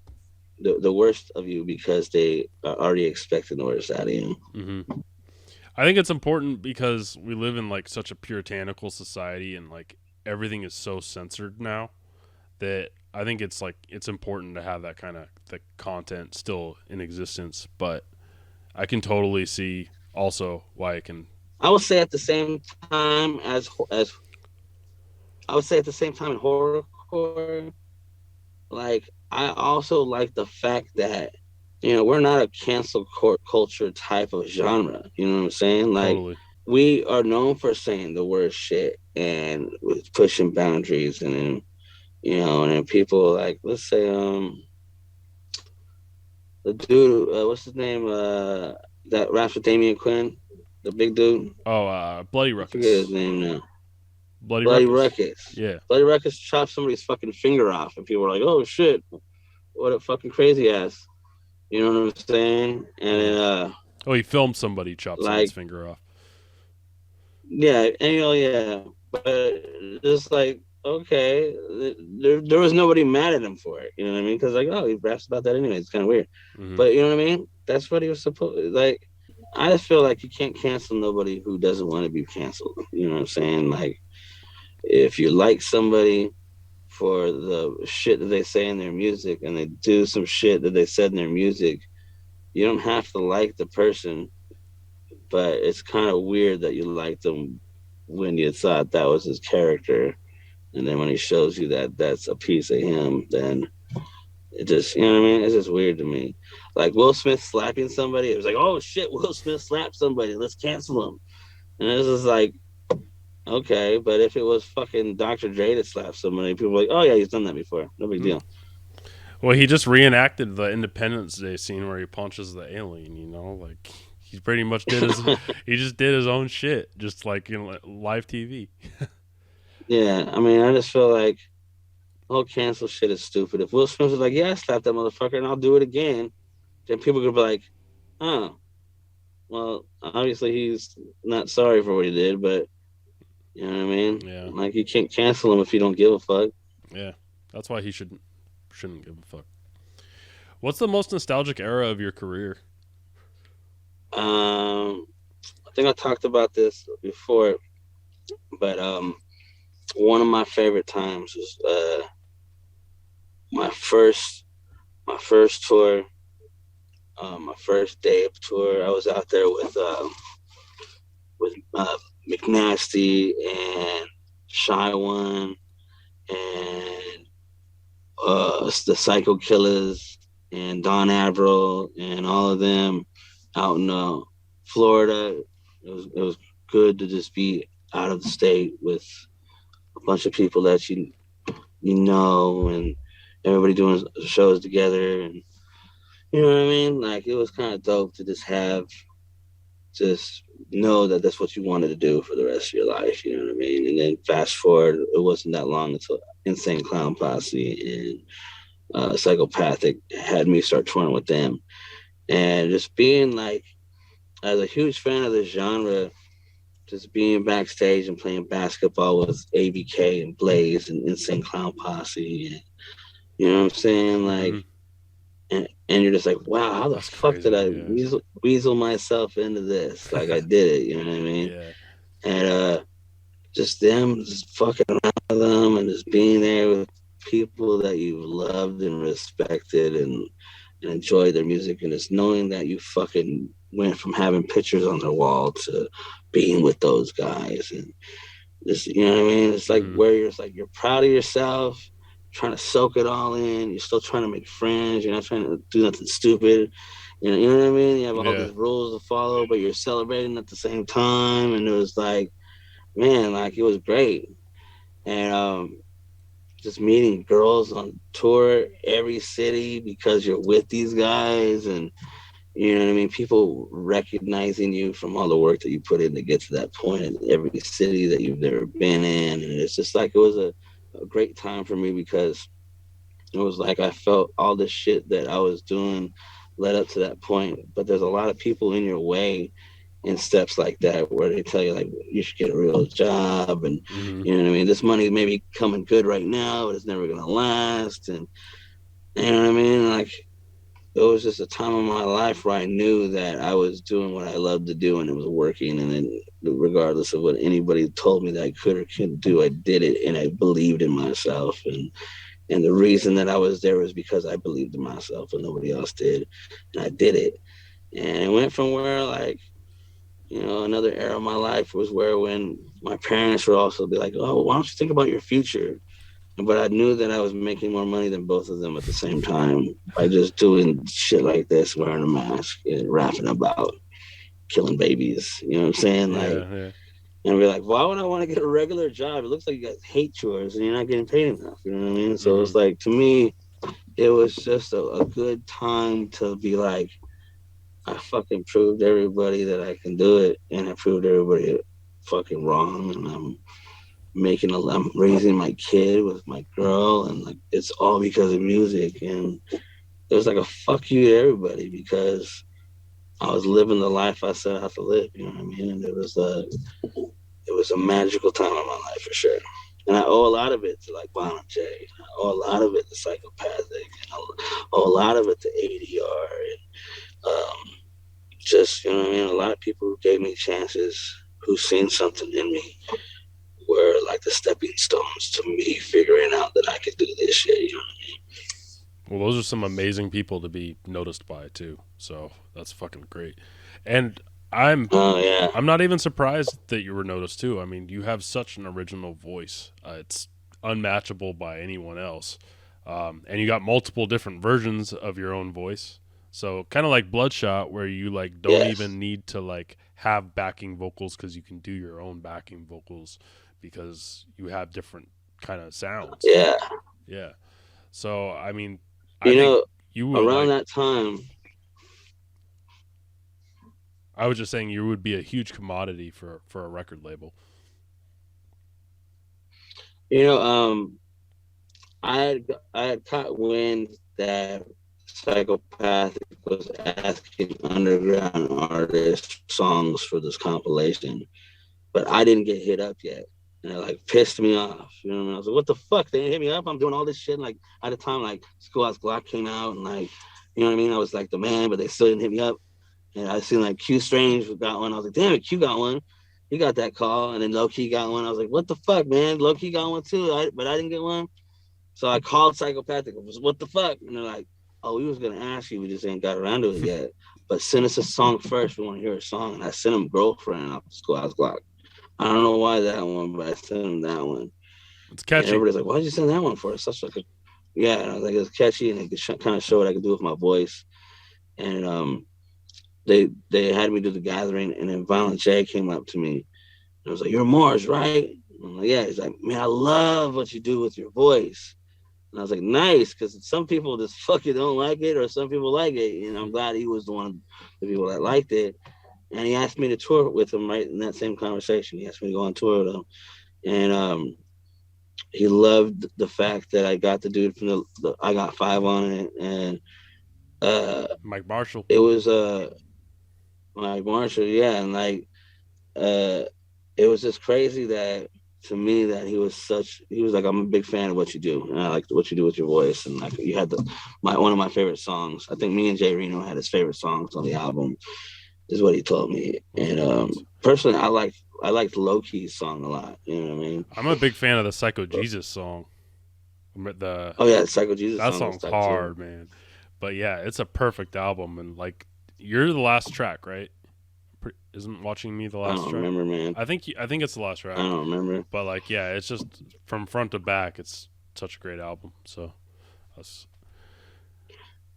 the worst of you because they are already expecting the worst out of you. Hmm. I think it's important because we live in like such a puritanical society, and like everything is so censored now that I think it's like it's important to have that kind of the content still in existence. But I can totally see also why it can. I would say at the same time as I would say at the same time in horrorcore, like I also like the fact that we're not a cancel culture type of genre. You know what I'm saying? Like Totally. we are known for saying the worst shit and with pushing boundaries, and then and then people like, let's say the dude, what's his name, that raps with Damian Quinn, the big dude. Oh, Bloody I forget his Ruckus. name now. Bloody Bloody Ruckus. Ruckus. Yeah. Bloody Ruckus chopped somebody's fucking finger off, and people were like, "Oh shit, what a fucking crazy ass." You know what I'm saying? And Hmm. then, Oh, he filmed somebody chop someone's like, finger off. yeah, and yeah, but just like, okay, there was nobody mad at him for it. You know what I mean? Because like, oh, he raps about that anyway. It's kind of weird, Hmm. but you know what I mean? That's what he was supposed. Like, I just feel like you can't cancel nobody who doesn't want to be canceled. You know what I'm saying? Like, if you like somebody for the shit that they say in their music, and they do some shit that they said in their music, you don't have to like the person, but it's kind of weird that you liked him when you thought that was his character, and then when he shows you that that's a piece of him, then it just, you know what I mean? It's just weird to me. Like Will Smith slapping somebody, it was like, oh shit, Will Smith slapped somebody, let's cancel him. And it's just like, okay, but if it was fucking Dr. Dre that slapped somebody, people were like, oh yeah, he's done that before, no big deal. Well, he just reenacted the Independence Day scene where he punches the alien. You know, like he pretty much did his. He just did his own shit, just like live TV. Yeah, I mean, I just feel like the whole cancel shit is stupid. If Will Smith was like, yeah, I slapped that motherfucker and I'll do it again, then people could be like, oh, well, obviously he's not sorry for what he did, but you know what I mean? Yeah. Like you can't cancel him if you don't give a fuck. Yeah. That's why he shouldn't give a fuck. What's the most nostalgic era of your career? I think I talked about this before, but one of my favorite times was my first my first tour, my first day of tour. I was out there with McNasty and Shy One and the Psycho Killers and Don Adr and all of them out in Florida. It was good to just be out of the state with a bunch of people that you know and everybody doing shows together and you know what I mean. Like it was kind of dope to just know that that's what you wanted to do for the rest of your life. You know what I mean. And then fast forward, it wasn't that long until Insane Clown Posse and Psychopathic had me start touring with them, and just being like as a huge fan of this genre, just being backstage and playing basketball with ABK and Blaze and Insane Clown Posse. And, you know what I'm saying? Like, Mm-hmm. and you're just like, wow, how the That's fuck did crazy. I Yeah. weasel myself into this? Like, I did it, you know what I mean? Yeah. And just them, just fucking around with them and just being there with people that you've loved and respected and enjoyed their music. And it's knowing that you fucking went from having pictures on their wall to being with those guys. And just, you know what I mean? It's like Mm-hmm. where you're like, you're proud of yourself, trying to soak it all in. You're still trying to make friends. You're not trying to do nothing stupid. You know what I mean? You have all Yeah. these rules to follow, but you're celebrating at the same time. And it was like, man, like it was great. And just meeting girls on tour every city because you're with these guys and you know what I mean? People recognizing you from all the work that you put in to get to that point in every city that you've never been in. And it's just like it was a great time for me because it was like I felt all the shit that I was doing led up to that point. But there's a lot of people in your way in steps like that where they tell you like you should get a real job and Mm-hmm. you know what I mean, this money may be coming good right now, but it's never gonna last and you know what I mean? Like it was just a time of my life where I knew that I was doing what I loved to do and it was working and then regardless of what anybody told me that I could or couldn't do, I did it and I believed in myself and the reason that I was there was because I believed in myself and nobody else did. And I did it. And it went from where like another era of my life was where when my parents would also be like, oh, why don't you think about your future? But I knew that I was making more money than both of them at the same time by just doing shit like this, wearing a mask and rapping about killing babies. You know what I'm saying? Like, Yeah. Yeah. and we're like, why would I want to get a regular job? It looks like you guys hate chores and you're not getting paid enough. You know what I mean? So Mm-hmm. it's like, to me, it was just a good time to be like, I fucking proved everybody that I can do it, and I proved everybody fucking wrong. And I'm raising my kid with my girl, and like it's all because of music. And it was like a fuck you to everybody because I was living the life I set out to live. You know what I mean? And it was a magical time in my life for sure. And I owe a lot of it to like Bon and Jay. I owe a lot of it to Psychopathic. And I owe a lot of it to ADR and just you know what I mean. A lot of people who gave me chances, who seen something in me, were like the stepping stones to me figuring out that I could do this shit. You know? Well, those are some amazing people to be noticed by too. So that's fucking great. And I'm Oh yeah, I'm not even surprised that you were noticed too. I mean, you have such an original voice. It's unmatchable by anyone else. And you got multiple different versions of your own voice. So kind of like Bloodshot, where you like don't yes, even need to like have backing vocals because you can do your own backing vocals because you have different kind of sounds. yeah. Yeah. So I mean, I You think know, you would around like. that time, I was just saying you would be a huge commodity for a record label. you know, I had caught wind that Psychopathic was asking underground artists songs for this compilation, but I didn't get hit up yet. And it like pissed me off. You know what I mean? I was like, what the fuck? They didn't hit me up. I'm doing all this shit. Like at the time, like Schoolhouse Glock came out and like, you know what I mean? I was like the man, but they still didn't hit me up. And I seen like Q Strange got one. I was like, damn it, Q got one. He got that call. And then Low Key got one. I was like, what the fuck, man? Low Key got one too. But I didn't get one. So I called Psychopathic. I was, what the fuck? And they're like, oh, we was going to ask you. We just ain't got around to it yet. But send us a song first. We want to hear a song. And I sent him Girlfriend off the Schoolhouse Glock. I don't know why that one, but I sent him that one. It's catchy. And everybody's like, why'd you send that one for? It's such like a, yeah. And I was like, it's catchy and it could kind of show what I could do with my voice. And they had me do the gathering, and then Violent J came up to me. And I was like, you're Mars, right? And I'm like, yeah. He's like, man, I love what you do with your voice. And I was like, nice, because some people just fucking don't like it, or some people like it. And I'm glad he was one of the people that liked it. And he asked me to tour with him right in that same conversation. He asked me to go on tour with him. And he loved the fact that I got the dude from the I Got Five on it. And Mike Marshall. It was Mike Marshall, yeah. And like it was just crazy that to me that he was like, I'm a big fan of what you do. And I like what you do with your voice. And like you had one of my favorite songs. I think me and Jay Reno had his favorite songs on the album. Is what he told me. And personally, I liked Low Key's song a lot. You know what I mean? I'm a big fan of the Psycho Jesus song. The Psycho Jesus that song's hard, too. Man. But yeah, it's a perfect album. And like, you're the last track, right? Isn't Watching Me the last track? I don't remember, man. I think it's the last track. I don't remember. But like, yeah, it's just from front to back. It's such a great album. So,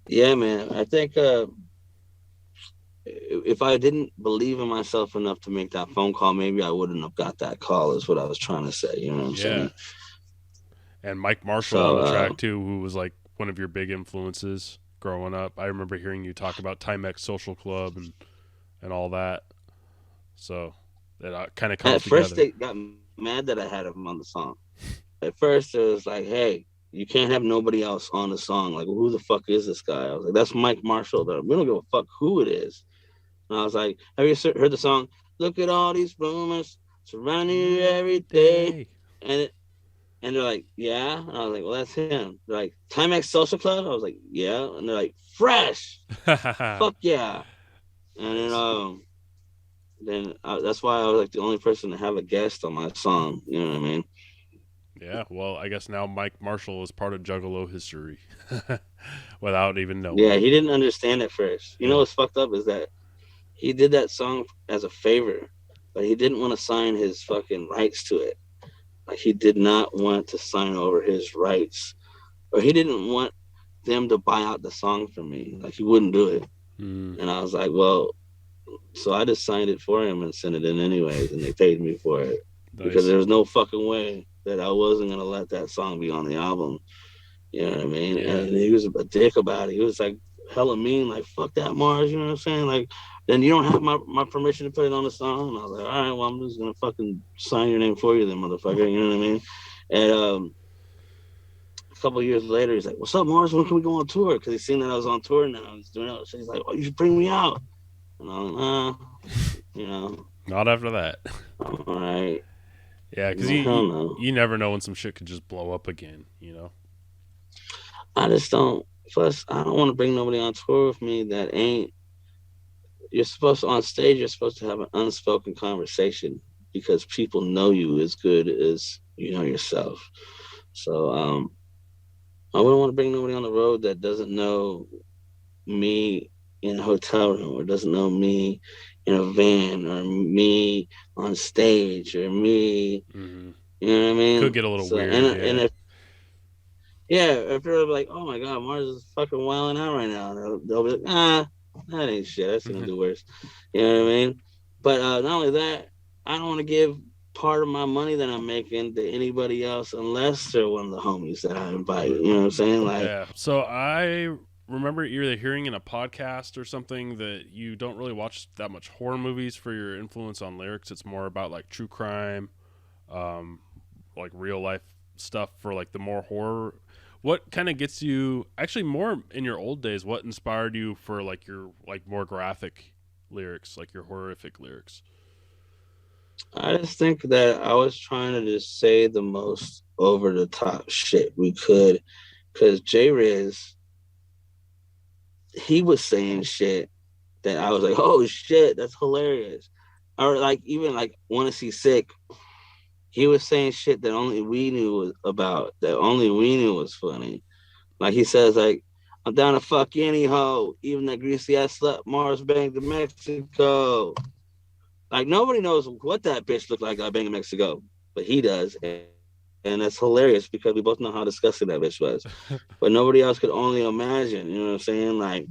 yeah, man. I think if I didn't believe in myself enough to make that phone call, maybe I wouldn't have got that call, is what I was trying to say. You know what I'm saying? And Mike Marshall on the track too, who was like one of your big influences growing up. I remember hearing you talk about Timex Social Club and all that. So that kind of comes together. At first, they got mad that I had him on the song. At first, it was like, hey, you can't have nobody else on the song. Like, who the fuck is this guy? I was like, that's Mike Marshall. We don't give a fuck who it is. And I was like, have you heard the song? Look at all these rumors surrounding you every day. And they're like, yeah. And I was like, well, that's him. They're like, Timex Social Club? I was like, yeah. And they're like, fresh. Fuck yeah. And then that's why I was like the only person to have a guest on my song. You know what I mean? Yeah, well, I guess now Mike Marshall is part of Juggalo history without even knowing. Yeah, he didn't understand at first. You know what's fucked up is that he did that song as a favor, but he didn't want to sign his fucking rights to it. Like, he did not want to sign over his rights, or he didn't want them to buy out the song from me. Like, he wouldn't do it. And I was like, well, so I just signed it for him and sent it in anyways, and they paid me for it. Nice. Because there was no fucking way that I wasn't going to let that song be on the album. You know what I mean? Yeah. And he was a dick about it. He was like hella mean, like, fuck that, Mars, you know what I'm saying? Like, then you don't have my permission to put it on the song. And I was like, all right, well, I'm just going to fucking sign your name for you then, motherfucker. You know what I mean? And a couple of years later, he's like, what's up, Mars? When can we go on tour? Because he's seen that I was on tour now. He's doing it. So he's like, oh, you should bring me out. And I'm like, you know. Not after that. All right. Yeah, because you never know when some shit could just blow up again, you know? I just don't. Plus, I don't want to bring nobody on tour with me that ain't. You're supposed to, on stage, you're supposed to have an unspoken conversation because people know you as good as you know yourself. So I wouldn't want to bring nobody on the road that doesn't know me in a hotel room, or doesn't know me in a van, or me on stage, or me, you know what I mean? Could get a little weird. And if they're like, oh my God, Mars is fucking wilding out right now, they'll be like, that ain't shit. That's gonna do worse. You know what I mean? But not only that, I don't want to give part of my money that I'm making to anybody else unless they're one of the homies that I invite. You know what I'm saying? Like, yeah. So I remember either hearing in a podcast or something that you don't really watch that much horror movies for your influence on lyrics. It's more about like true crime, like real life stuff for like the more horror. What kind of gets you actually more in your old days? What inspired you for like your like more graphic lyrics, like your horrific lyrics? I just think that I was trying to just say the most over the top shit we could, because J Riz, he was saying shit that I was like, oh shit, that's hilarious. Or like even like Wanna See Sick, he was saying shit that only we knew was about, that only we knew was funny. Like he says, like, I'm down to fuck any hoe, even that greasy ass slut Mars banged in Mexico. Like nobody knows what that bitch looked like I banged in Mexico, but he does, and that's hilarious because we both know how disgusting that bitch was. But nobody else could only imagine. You know what I'm saying? Like,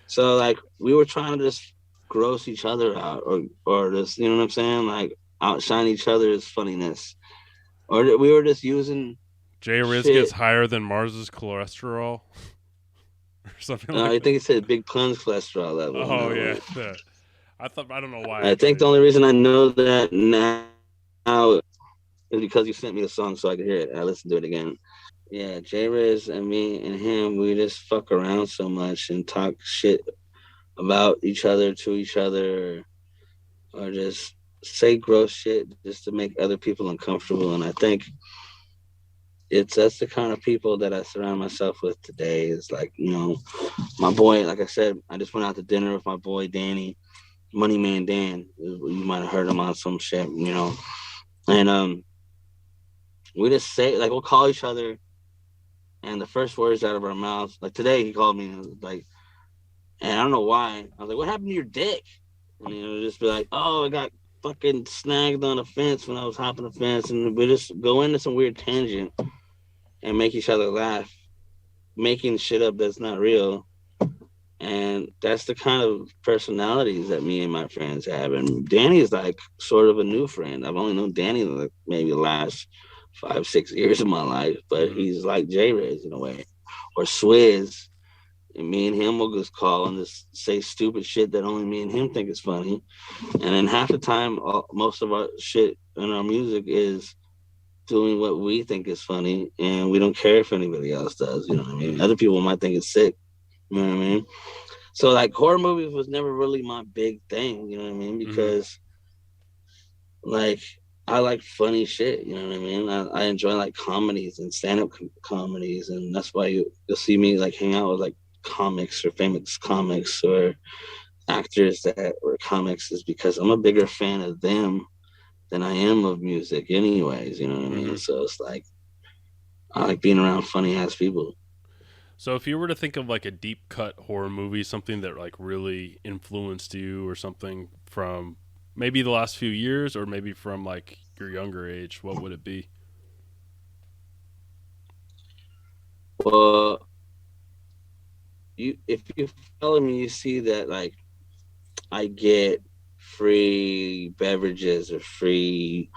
so like we were trying to just gross each other out, or just, you know what I'm saying? Like outshine each other's funniness, or we were just using J Riz gets shit. higher than Mars's cholesterol or something like I that. think he said Big Pun's cholesterol level. Oh No, yeah, that. I don't know why I I thought think he the said only that. reason I know that now is because you sent me the song so I could hear it. I listened to it again. Yeah, J Riz and me and him, we just fuck around so much and talk shit about each other to each other, or just say gross shit just to make other people uncomfortable. And I think that's the kind of people that I surround myself with today. Is like, my boy, like I said, I just went out to dinner with my boy Danny, Money Man Dan. You might have heard him on some shit. And we just say, like, we'll call each other, and the first words out of our mouths, like today he called me and was like, and I don't know why. I was like, what happened to your dick? And he'll just be like, oh, I got fucking snagged on a fence when I was hopping the fence. And we just go into some weird tangent and make each other laugh, making shit up that's not real. And that's the kind of personalities that me and my friends have. And Danny is like sort of a new friend. I've only known Danny like maybe the last 5, 6 years of my life, but Mm-hmm. he's like J Riz in a way, or Swizz. And me and him will just call and just say stupid shit that only me and him think is funny. And then half the time, most of our shit and our music is doing what we think is funny, and we don't care if anybody else does. You know what I mean? Mm-hmm. Other people might think it's sick. You know what I mean? So like horror movies was never really my big thing. You know what I mean? Mm-hmm. Because like I like funny shit. You know what I mean? I enjoy like comedies and stand up comedies, and that's why you'll see me like hang out with like comics or famous comics or actors that were comics, is because I'm a bigger fan of them than I am of music anyways, you know what I Mm-hmm. mean? So it's like I like being around funny ass people. So if you were to think of like a deep cut horror movie, something that like really influenced you or something from maybe the last few years or maybe from like your younger age, what would it be? Well, you if you follow me, you see that like I get free beverages or free,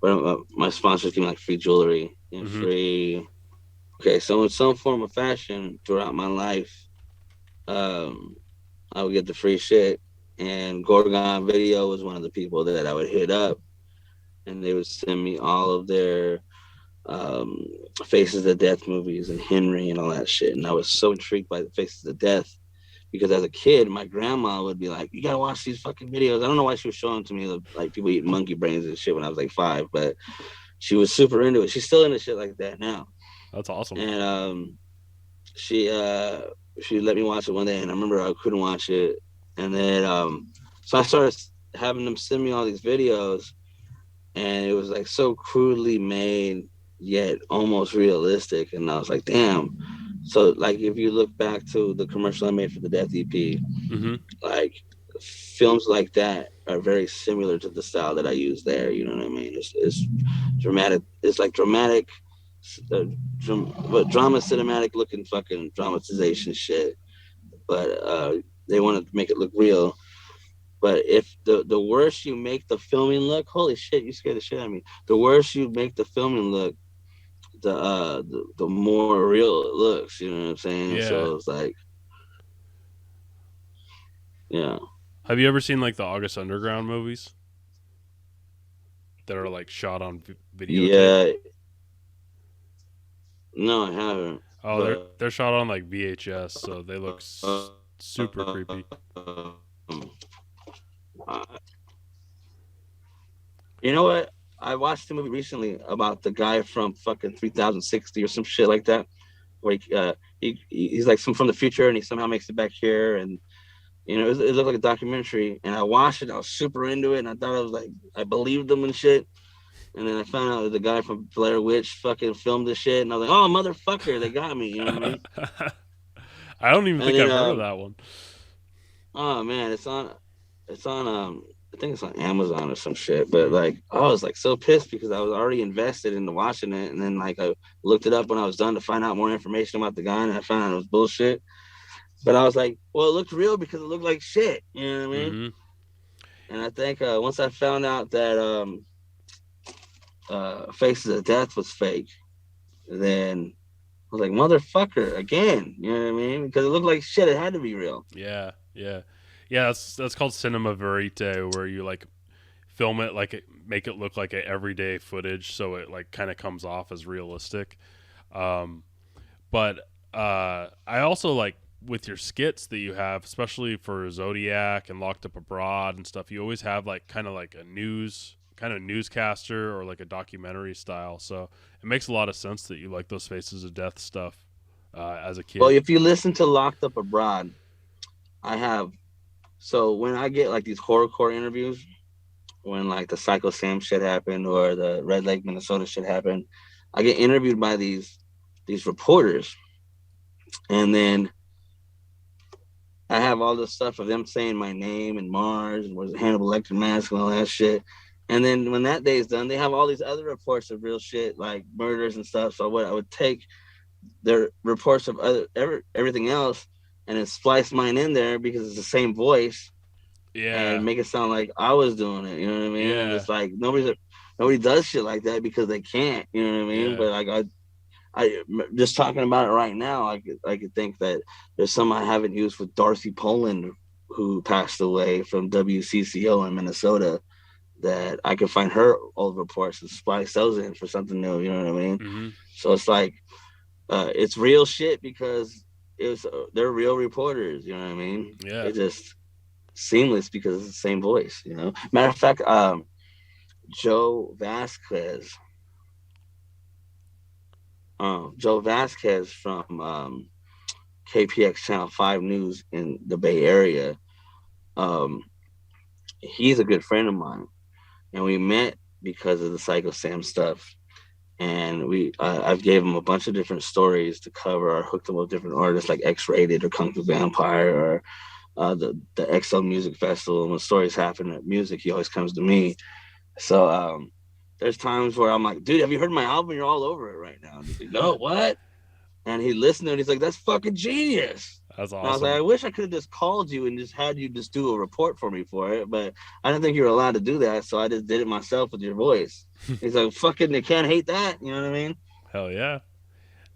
my sponsors give me like free jewelry and Mm-hmm. free. Okay, so in some form of fashion throughout my life, um, I would get the free shit. And Gorgon Video was one of the people that I would hit up, and they would send me all of their um, Faces of Death movies and Henry and all that shit. And I was so intrigued by the Faces of Death because as a kid, my grandma would be like, "You gotta watch these fucking videos." I don't know why she was showing to me like people eating monkey brains and shit when I was like 5, but she was super into it. She's still into shit like that now, That's awesome. and she she let me watch it one day, and I remember I couldn't watch it, and then so I started having them send me all these videos, and it was like so crudely made yet almost realistic, and I was like, damn. So like if you look back to the commercial I made for the Death EP, Mm-hmm. like films like that are very similar to the style that I use there. You know what I mean? It's dramatic. It's like dramatic, uh, but drama cinematic looking fucking dramatization shit. But they want to make it look real. But if the worse you make the filming look, holy shit, you scared the shit out of me. The worse you make the filming look, the more real it looks. You know what I'm saying? Yeah. So it's like, yeah, Have you ever seen like the August Underground movies that are like shot on videotape? yeah. No, I haven't. Oh, they're shot on like VHS, so they look super creepy. You know what? I watched a movie recently about the guy from fucking 3060 or some shit like that, where he's like some from the future and he somehow makes it back here, and it looked like a documentary. And I watched it, I was super into it, and I thought I was like, I believed him and shit. And then I found out that the guy from Blair Witch fucking filmed this shit, and I was like, oh motherfucker, they got me. You know what I mean? I don't even And think then I've heard of that one. oh man, it's on I think it's on Amazon or some shit. But Mm. like I was like so pissed because I was already invested into watching it, and then like I looked it up when I was done to find out more information about the guy, and I found out it was bullshit. But I was like, well, it looked real because it looked like shit. You know what I mean? Mm-hmm. And I think once I found out that Faces of Death was fake, then I was like, motherfucker, again. You know what I mean? Because it looked like shit. It had to be real. Yeah, yeah, yeah. That's called cinema verite, where you like film it like make it look like a everyday footage, so it like kind of comes off as realistic. Um, but I also like with your skits that you have, especially for Zodiac and Locked Up Abroad and stuff. You always have like kind of like a newscaster or like a documentary style. So it makes a lot of sense that you like those Faces of Death stuff as a Well, kid. if you listen to Locked Up Abroad, I have. So when I get like these horrorcore interviews, when like the Psycho Sam shit happened or the Red Lake, Minnesota shit happened, I get interviewed by these reporters, and then I have all this stuff of them saying my name and Mars and was Hannibal Lecter mask and all that shit. And then when that day is done, they have all these other reports of real shit like murders and stuff. So what I would take their reports of everything else and then splice mine in there because it's the same voice Yeah, and make it sound like I was doing it. You know what I mean? And yeah, it's like nobody does shit like that because they can't. You know what I mean? yeah. But like I just talking about it right now, I could think that there's some I haven't used with Darcy Poland, who passed away from WCCO in Minnesota, that I could find her old reports and splice those in for something new. You know what I mean? Mm-hmm. So it's like it's real shit because they're real reporters. You know what I mean? Yeah. It just seamless because it's the same voice. Matter of fact, Joe Vasquez. Joe Vasquez from KPX Channel 5 News in the Bay Area. Um, he's a good friend of mine, and we met because of the Psycho Sam stuff. And I've gave him a bunch of different stories to cover, or hooked him with different artists like X-Rated or Kung Fu Vampire or the XO Music Festival. And when stories happen at music, he always comes to me. So there's times where I'm like, dude, have you heard my album? You're all over it right now. And he's like, no, what? And he listened to it and he's like, that's fucking genius. That's And I was like, I awesome. wish I could have just called you and just had you just do a report for me for it. But I didn't think you were allowed to do that. So I just did it myself with your voice. He's like, fucking, they can't hate that. You know what I mean? Hell yeah.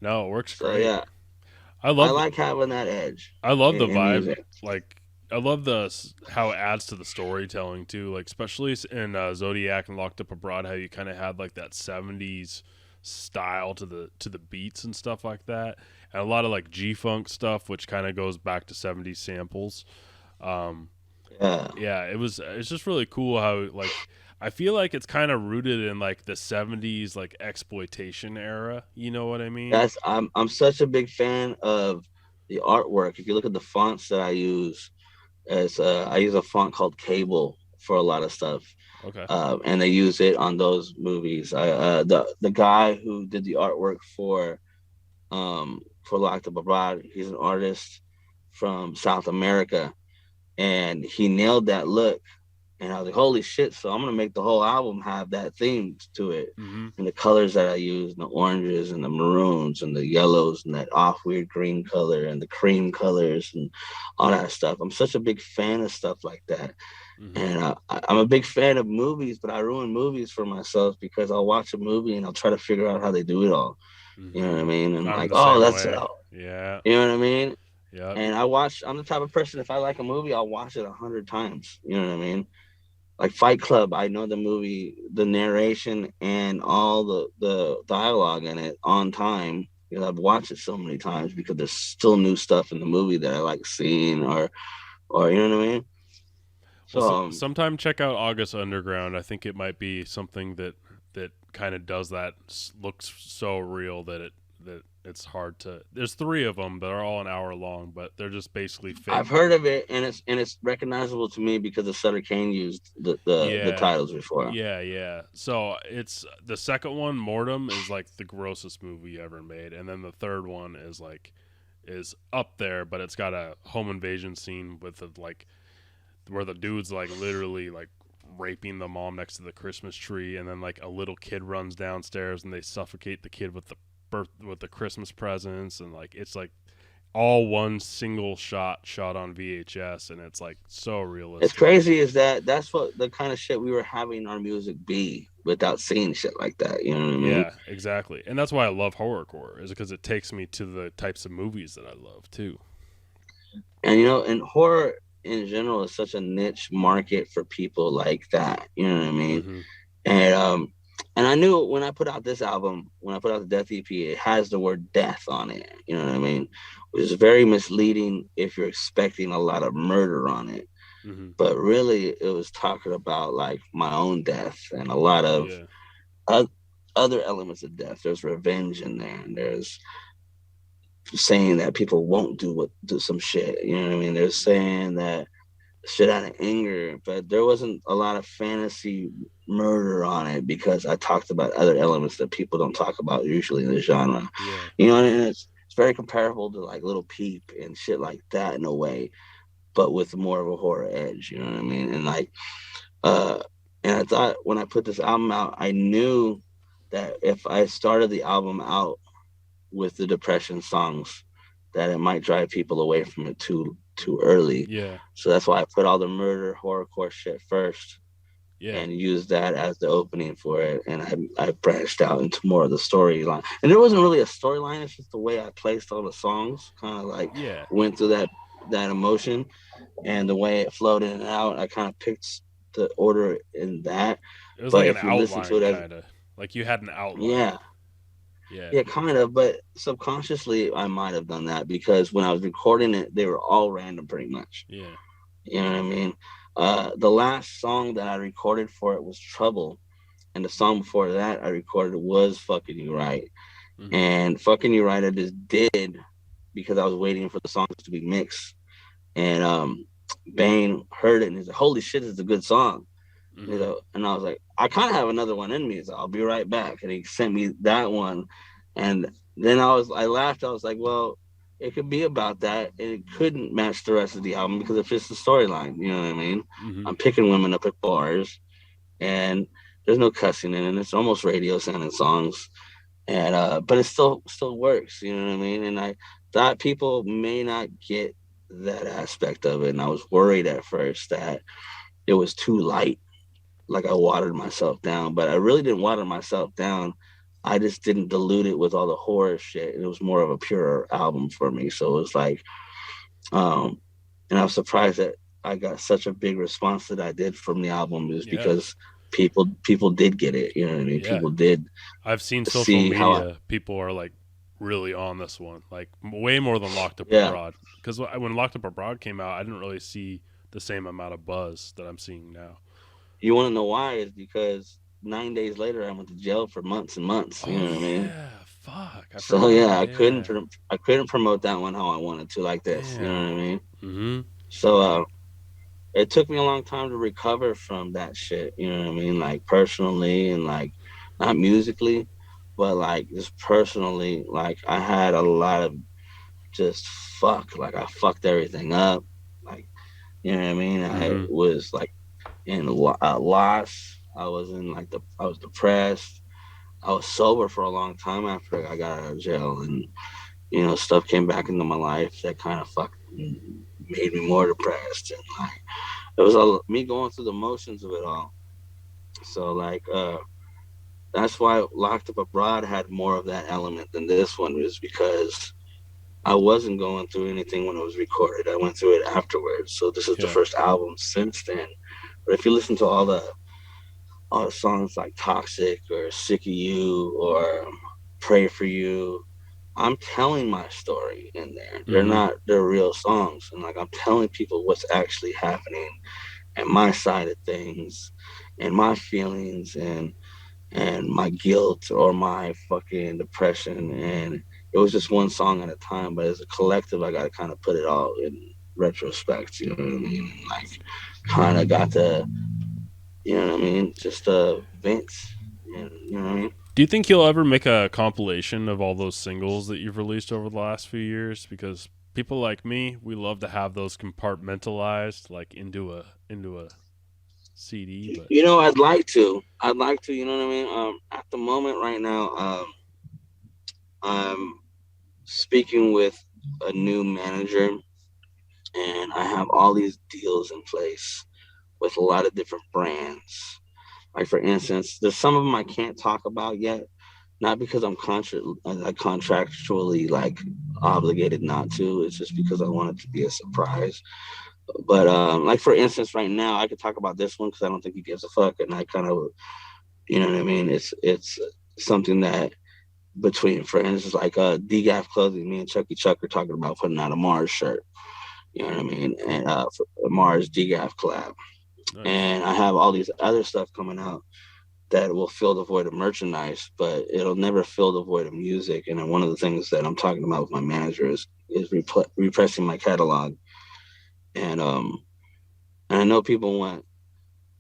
No, it works So great. yeah, I I love like having that edge I love the in vibe. music. Like I love how it adds to the storytelling too. Like especially in Zodiac and Locked Up Abroad, how you kind of had like that '70s style to the beats and stuff like that, and a lot of like G-funk stuff, which kind of goes back to '70s samples. Um, Yeah. yeah, it's just really cool how like I feel like it's kind of rooted in like the '70s like exploitation era. You know what I mean? I'm such a big fan of the artwork. If you look at the fonts that I use, I use a font called Cable for a lot of stuff. Okay. And they use it on those movies. The guy who did the artwork for Locked Up Abroad, he's an artist from South America, and he nailed that look. And I was like, holy shit! So I'm gonna make the whole album have that theme to it, Mm-hmm. and the colors that I use, the oranges and the maroons and the yellows and that off weird green color and the cream colors and all that stuff. I'm such a big fan of stuff like that. Mm-hmm. And I'm a big fan of movies, but I ruin movies for myself because I'll watch a movie and I'll try to figure out how they do it all. You know Mm-hmm. what I mean? And I'm like, the oh, same that's way. Yeah. you know what I mean? Yep. And I'm the type of person, if I like a movie, I'll watch it 100 times. You know what I mean? Like Fight Club, I know the movie, the narration and all the dialogue in it on time. because I've watched it so many times because there's still new stuff in the movie that I like seeing or you know what I mean. Well, So sometime check out August Underground. I think it might be something that kind of does that. Looks so real that it's hard to. There's three of them. They're all an hour long, but they're just basically fake. I've heard of it, and it's recognizable to me because the Sutter Kane used the Yeah, titles before. yeah. So it's the second one, Mortem, is like the grossest movie ever made, and then the third one is up there, but it's got a home invasion scene with like where the dude's like literally like raping the mom next to the Christmas tree, and then like a little kid runs downstairs and they suffocate the kid with the Christmas presents, and like it's like all one single shot on VHS, and it's like so It's realistic. crazy is that that's what the kind of shit we were having our music be without seeing shit like that. You know what I mean? Yeah, exactly, and that's why I love horrorcore is because it takes me to the types of movies that I love too. And and horror in general is such a niche market for people like that. You know what I mean? Mm-hmm. And I knew when I put out this album, when I put out the Death EP, it has the word death on it. You know what I mean? Which is very misleading if you're expecting a lot of murder on it. Mm-hmm. But really, it was talking about like my own death and a lot of Yeah. uh, other elements of death. There's revenge in there, and there's saying that people won't do some shit. You know what I mean? They're saying that shit out of anger, but there wasn't a lot of fantasy murder on it because I talked about other elements that people don't talk about usually in the genre. Yeah. And it's very comparable to like Little Peep and shit like that in a way, but with more of a horror edge. You know what I mean? And like, uh, and I thought when I put this album out, I knew that if I started the album out with the depression songs, that it might drive people away from it too early. Yeah. So that's why I put all the murder horrorcore shit first Yeah. and used that as the opening for it. And I branched out into more of the storyline. And there wasn't really a storyline, it's just the way I placed all the songs, kind of like Yeah. went through that emotion and the way it flowed in and out. I kind of picked the order in that. It was But like an if you listen to outline, it as kind of like you had an outline. yeah, Yeah. yeah, kind of, but subconsciously I might have done that because when I was recording it, they were all random pretty much. Yeah. You know what I mean? The last song that I recorded for it was Trouble, and the song before that I recorded was Fucking You Right. Mm-hmm. And Fucking You Right I just did because I was waiting for the songs to be mixed. And Bane heard it and he's like, holy shit, it's a good song. Mm-hmm. And I was like, I kind of have another one in me, so I'll be right back. And he sent me that one, and then I laughed. I was like, well, it could be about that, and it couldn't match the rest of the album because it fits the storyline. You know what I mean? Mm-hmm. I'm picking women up at bars, and there's no cussing in it. It's almost radio sounding songs, and but it still works. You know what I mean? And I thought people may not get that aspect of it, and I was worried at first that it was too light, like I watered myself down, but I really didn't water myself down. I just didn't dilute it with all the horror shit. It was more of a pure album for me. So it was like, and I was surprised that I got such a big response that I did from the album is because people did get it. You know what I mean? Yeah. People did. I've seen social see media. People are like really on this one, like way more than Locked Up Yeah. Abroad. Because when Locked Up Abroad came out, I didn't really see the same amount of buzz that I'm seeing now. You want to know why? Is because 9 days later I went to jail for months and months. You know what I mean? Yeah, fuck. So yeah, I couldn't promote that one how I wanted to like this. Yeah. You know what I mean? Mm-hmm. So it took me a long time to recover from that shit. You know what I mean? Like personally and like not musically, but like just personally. Like I had a lot of just fuck. Like I fucked everything up. Like you know what I mean? I was like in loss. I was I was depressed. I was sober for a long time after I got out of jail, and stuff came back into my life that kind of fucking made me more depressed, and like it was me going through the motions of it all. So like that's why Locked Up Abroad had more of that element than this one, was because I wasn't going through anything when it was recorded. I went through it afterwards. So this is the first album since then. But if you listen to all the songs like Toxic or Sick of You or Pray for You, I'm telling my story in there. Mm-hmm. They're real songs, and like I'm telling people what's actually happening and my side of things, and my feelings, and my guilt or my fucking depression. And it was just one song at a time, but as a collective, I got to kind of put it all in retrospect. You know what I mean? Like, kind of got to, you know what I mean? Just vent. And, you know what I mean? Do you think you'll ever make a compilation of all those singles that you've released over the last few years? Because people like me, we love to have those compartmentalized, like into a CD. But You know, I'd like to. I'd like to. You know what I mean? At the moment, right now, I'm speaking with a new manager, and I have all these deals in place with a lot of different brands. Like for instance, there's some of them I can't talk about yet, not because like contractually like obligated not to. It's just because I want it to be a surprise. But like for instance, right now I could talk about this one because I don't think he gives a fuck, and I kind of, you know what I mean. It's something that between friends is like DGAF clothing. Me and Chucky Chuck are talking about putting out a Mars shirt. You know what I mean, and for a Mars DGAF collab. nice. And I have all these other stuff coming out that will fill the void of merchandise, but it'll never fill the void of music. And then one of the things that I'm talking about with my manager is repressing my catalog. And and I know people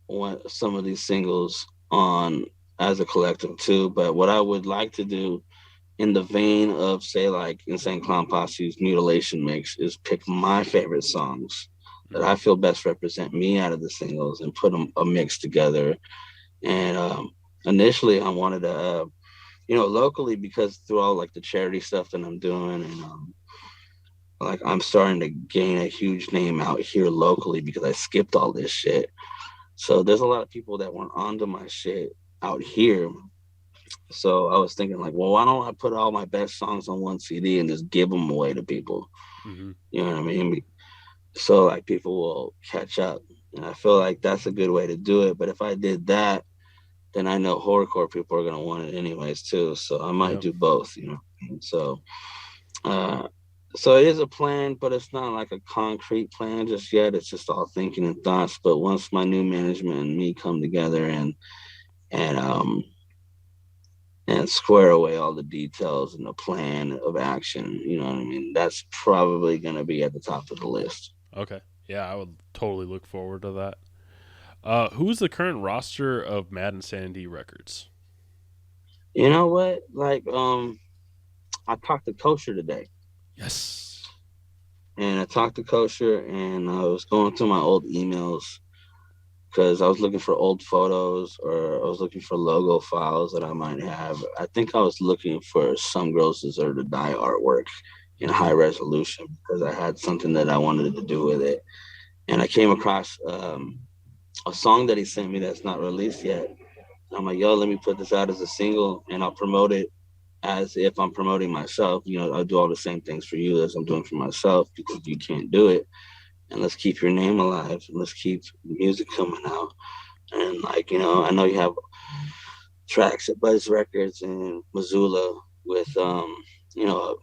want some of these singles on as a collective too. But what I would like to do, in the vein of say like Insane Clown Posse's Mutilation mix, is pick my favorite songs that Mm-hmm. I feel best represent me out of the singles and put them a mix together. And initially, I wanted to, locally, because through all like the charity stuff that I'm doing, and like I'm starting to gain a huge name out here locally because I skipped all this shit. So there's a lot of people that weren't onto my shit out here. So I was thinking like, well, why don't I put all my best songs on one CD and just give them away to people? Mm-hmm. You know what I mean? So like people will catch up, and I feel like that's a good way to do it. But if I did that, then I know horrorcore people are gonna want it anyways too. So I might Yep. do both, you know. So uh so it is a plan, but it's not like a concrete plan just yet. It's just all thinking and thoughts. But once my new management and me come together and and square away all the details and the plan of action, you know what I mean? That's probably gonna be at the top of the list. Okay. Yeah, I would totally look forward to that. Who's the current roster of Mad Insanity Records? You know what? Like, I talked to Kosher today. Yes. And I talked to Kosher, and I was going through my old emails because I was looking for old photos, or I was looking for logo files that I might have. I think I was looking for Some Girls Deserve to Die artwork in Mm-hmm. high resolution because I had something that I wanted to do with it. And I came across a song that he sent me that's not released yet. I'm like, yo, let me put this out as a single, and I'll promote it as if I'm promoting myself. You know, I'll do all the same things for you as I'm doing for myself because you can't do it. And let's keep your name alive. And let's keep music coming out. And like, I know you have tracks at Buzz Records and Missoula with,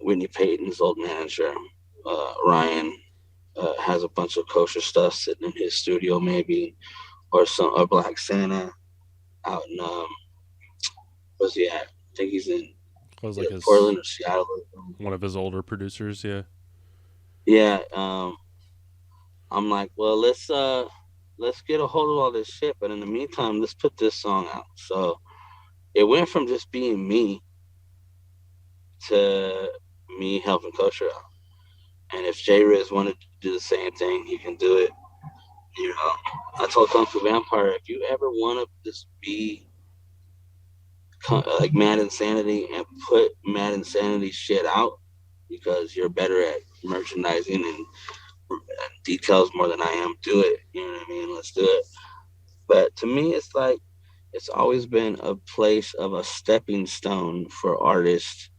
Whitney Payton's old manager, Ryan, has a bunch of kosher stuff sitting in his studio, maybe, or a Black Santa out in, where's he at? I think he's in Was like either his Portland or Seattle. one of his older producers. Yeah. Yeah, I'm like, well, let's get a hold of all this shit, but in the meantime, let's put this song out. So it went from just being me to me helping Kosher out. And if J Riz wanted to do the same thing, he can do it. You know, I told Kung Fu Vampire, if you ever want to just be like Mad Insanity and put Mad Insanity shit out because you're better at merchandising and details more than I am, do it. You know what I mean? Let's do it. But to me, it's like it's always been a place of a stepping stone for artists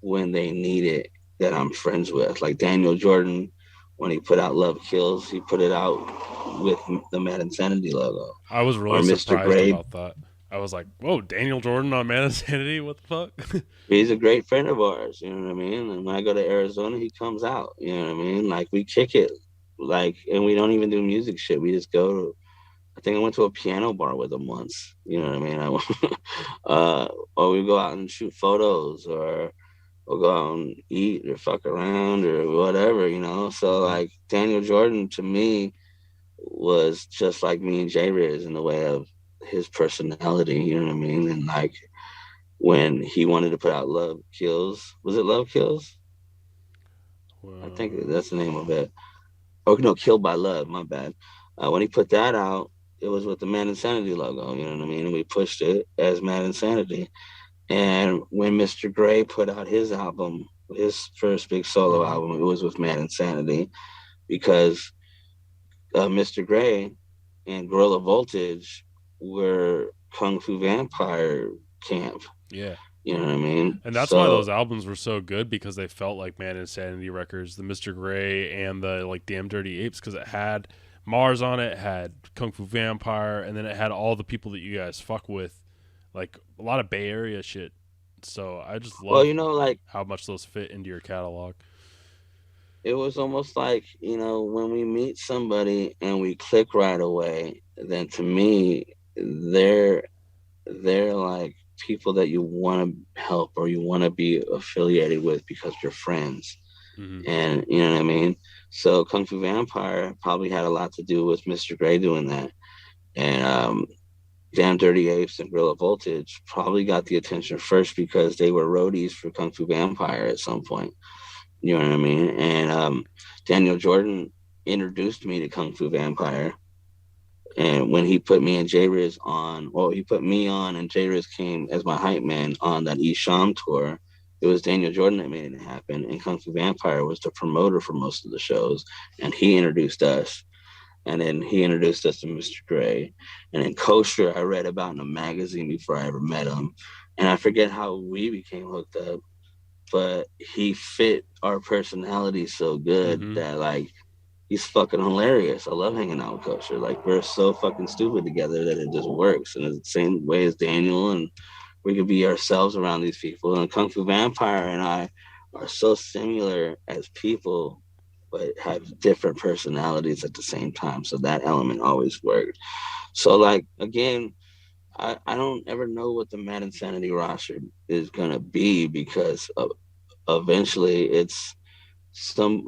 when they need it that I'm friends with. Like Daniel Jordan, when he put out Love Kills, he put it out with the Mad Insanity logo. I was Or really Mr. surprised Grave, about that. I was like, whoa, Daniel Jordan on Man Insanity? What the fuck? He's a great friend of ours, you know what I mean? And when I go to Arizona, he comes out, you know what I mean? Like we kick it, like, and we don't even do music shit. We just go to, I think I went to a piano bar with him once, you know what I mean? Or we go out and shoot photos, or we'll go out and eat or fuck around or whatever, you know? So Mm-hmm. like Daniel Jordan to me was just like me and J Riz in the way of his personality, you know what I mean? And like when he wanted to put out Love Kills, was it Love Kills? I think Well, that's the name of it. Oh no, Killed by Love, my bad. When he put that out, it was with the Mad Insanity logo, you know what I mean? And we pushed it as Mad Insanity. And when Mr. Gray put out his album, his first big solo mm-hmm. album, it was with Mad Insanity because Mr. Gray and Gorilla Voltage were Kung Fu Vampire camp. Yeah. You know what I mean? And that's why So, those albums were so good, because they felt like Man Insanity records, the Mr. Gray and the like Damn Dirty Apes, because it had Mars on it, had Kung Fu Vampire, and then it had all the people that you guys fuck with, like a lot of Bay Area shit. So I just well, love like how much those fit into your catalog. it was almost like, when we meet somebody and we click right away, then to me, they're they're like people that you want to help or you want to be affiliated with because you're friends. Mm-hmm. And you know what I mean? So Kung Fu Vampire probably had a lot to do with Mr. Gray doing that. And Damn Dirty Apes and Gorilla Voltage probably got the attention first because they were roadies for Kung Fu Vampire at some point. You know what I mean? And Daniel Jordan introduced me to Kung Fu Vampire. And when he put me and J Riz on, well, he put me on and J Riz came as my hype man on that East Sham tour. It was Daniel Jordan that made it happen. And Kung Fu Vampire was the promoter for most of the shows. And he introduced us. And then he introduced us to Mr. Gray. And then Kosher, I read about in a magazine before I ever met him. And I forget how we became hooked up, but he fit our personality so good Mm-hmm. that like he's fucking hilarious. I love hanging out with Kosher. Like we're so fucking stupid together that it just works. And it's the same way as Daniel, and we could be ourselves around these people. And Kung Fu Vampire and I are so similar as people, but have different personalities at the same time. So that element always worked. So like again, I don't ever know what the Mad Insanity roster is gonna be because eventually it's some,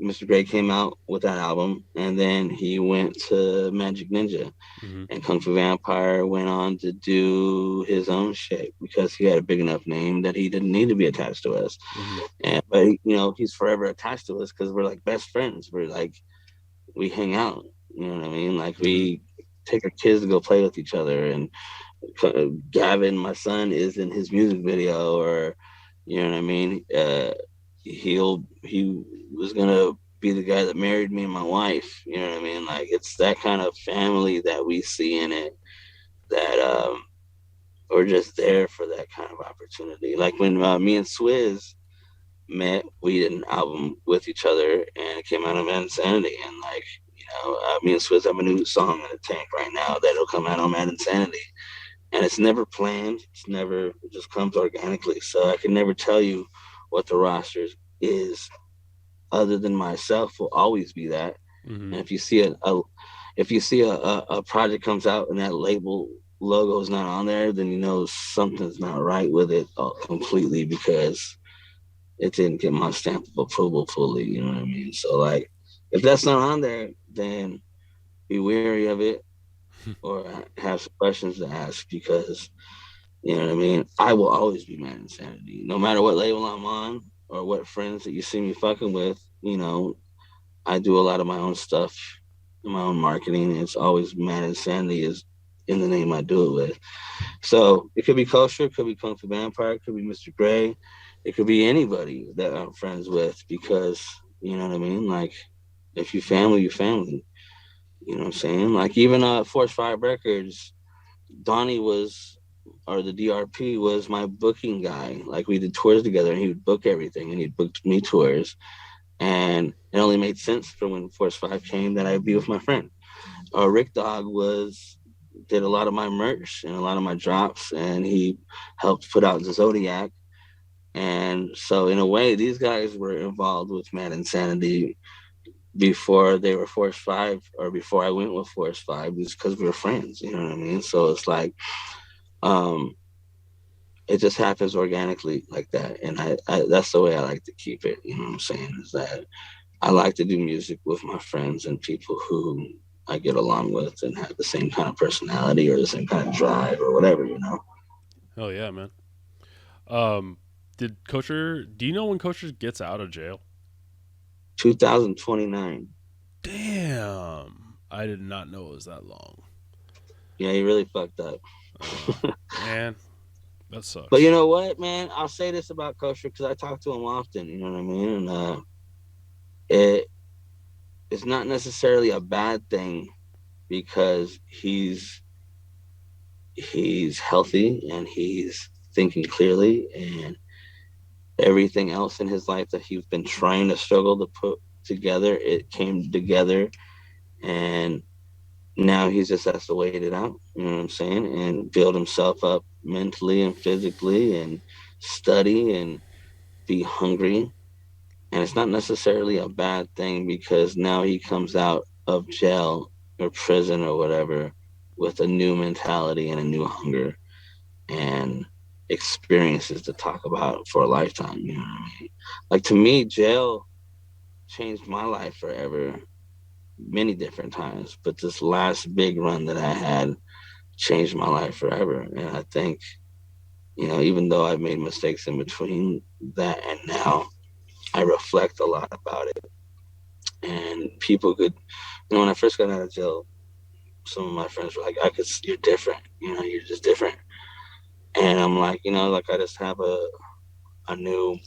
Mr. Gray came out with that album, and then he went to Magic Ninja, Mm-hmm. and Kung Fu Vampire went on to do his own shit because he had a big enough name that he didn't need to be attached to us. Mm-hmm. And but he's forever attached to us because we're like best friends. We're like we hang out. You know what I mean? Like Mm-hmm. we take our kids to go play with each other, and Gavin, my son, is in his music video, or you know what I mean. He was gonna be the guy that married me and my wife. You know what I mean? Like it's that kind of family that we see in it that we're just there for that kind of opportunity. Like when me and Swizz met, we did an album with each other, and it came out of Insanity, and like. Me and Swizz have a new song in the tank right now that'll come out on Mad Insanity. And it's never planned. It just comes organically. So I can never tell you what the roster is other than myself will always be that. Mm-hmm. And if you see a project comes out and that label logo is not on there, then something's not right with it completely because it didn't get my stamp of approval fully. You know what I mean? So like, if that's not on there, then be wary of it or have some questions to ask because you know what I mean. I will always be Mad Insanity, no matter what label I'm on or what friends that you see me fucking with. I do a lot of my own stuff, my own marketing. And it's always Mad Insanity is in the name I do it with. So it could be Kosher, it could be Kung Fu Vampire, it could be Mr. Gray, it could be anybody that I'm friends with because you know what I mean. Like if you family, you family. You know what I'm saying? Like even Force 5 Records, Donnie or the DRP was my booking guy. Like we did tours together and he would book everything and he'd booked me tours. And it only made sense for when Force 5 came that I'd be with my friend. Rick Dog was did a lot of my merch and a lot of my drops, and he helped put out the Zodiac. And so, in a way, these guys were involved with Mad Insanity before they were Force Five, or before I went with Force Five, just because we were friends. You know what I mean? So it's like, um, it just happens organically like that, and I that's the way I like to keep it. You know what I'm saying? Is that I like to do music with my friends and people who I get along with and have the same kind of personality or the same kind of drive or whatever. Hell yeah, man. Um, did Kosher? Do you know when Kosher gets out of jail? 2029. Damn, I did not know it was that long. Yeah, he really fucked up. Man, that But you sucks. know what, man? I'll say this about Kosher because I talk to him often. You know what I mean? And it it's not necessarily a bad thing because he's healthy and he's thinking clearly, and everything else in his life that he's been trying to struggle to put together, it came together, and now he just has to wait it out. You know what I'm saying? And build himself up mentally and physically, and study and be hungry. And it's not necessarily a bad thing because now he comes out of jail or prison or whatever with a new mentality and a new hunger and experiences to talk about for a lifetime. You know what I mean? Like, to me, jail changed my life forever many different times, but this last big run that I had changed my life forever. And I think, even though I've made mistakes in between that and now, I reflect a lot about it. And people could, when I first got out of jail, some of my friends were like, you're different, you're just different. And I'm like, like I just have a new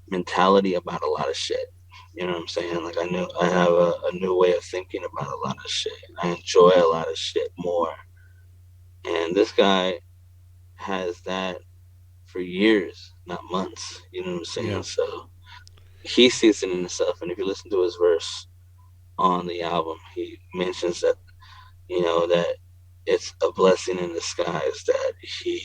mentality about a lot of shit. You know what I'm saying? Like I have a new way of thinking about a lot of shit. I enjoy a lot of shit more. And this guy has that for years, not months. You know what I'm saying? Yeah. So he sees it in himself. And if you listen to his verse on the album, he mentions that, that it's a blessing in disguise that he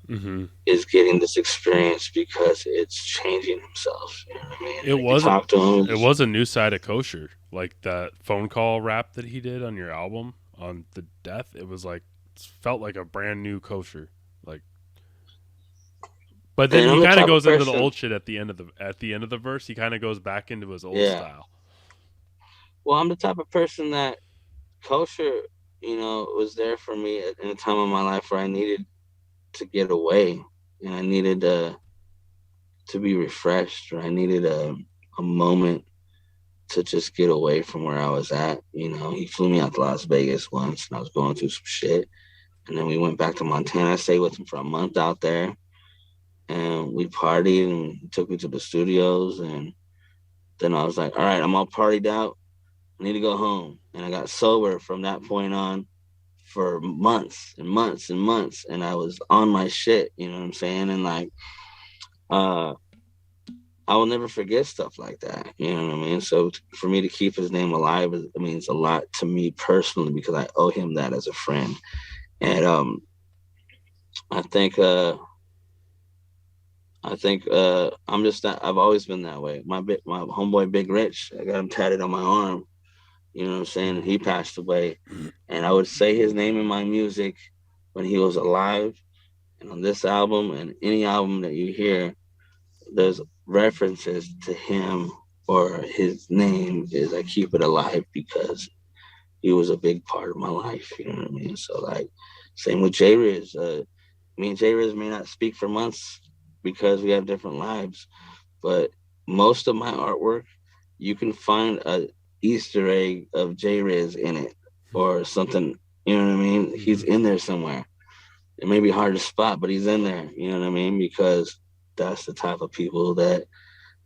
Mm-hmm. is getting this experience because it's changing himself. You know what I mean? It And if you was talk to him, it was a new side of Kosher, like that phone call rap that he did on your album on the death. It was like felt like a brand new Kosher, like. But then and he I'm the kind of type of goes into the person. old shit at the end of the verse. He kind of goes back into his old Yeah. style. Well, I'm the type of person that culture, was there for me in a time of my life where I needed to get away, and I needed to be refreshed, or I needed a moment to just get away from where I was at. He flew me out to Las Vegas once, and I was going through some shit. And then we went back to Montana. I stayed with him for a month out there, and we partied, and he took me to the studios. And then I was like, all right, I'm all partied out. I need to go home. And I got sober from that point on for months and months and months. And I was on my shit, you know what I'm saying? And like, uh, I will never forget stuff like that. You know what I mean? So for me to keep his name alive, it means a lot to me personally because I owe him that as a friend. And I think I'm just that. I've always been that way. My homeboy Big Rich, I got him tatted on my arm. You know what I'm saying? He passed away, and I would say his name in my music when he was alive, and on this album and any album that you hear, there's references to him or his name. Is I keep it alive because he was a big part of my life. You know what I mean? So like, same with J Riz. Me and J Riz may not speak for months because we have different lives, but most of my artwork, you can find a Easter egg of J Riz in it or something. You know what I mean? He's Mm-hmm. in there somewhere. It may be hard to spot, but he's in there. You know what I mean? Because that's the type of people that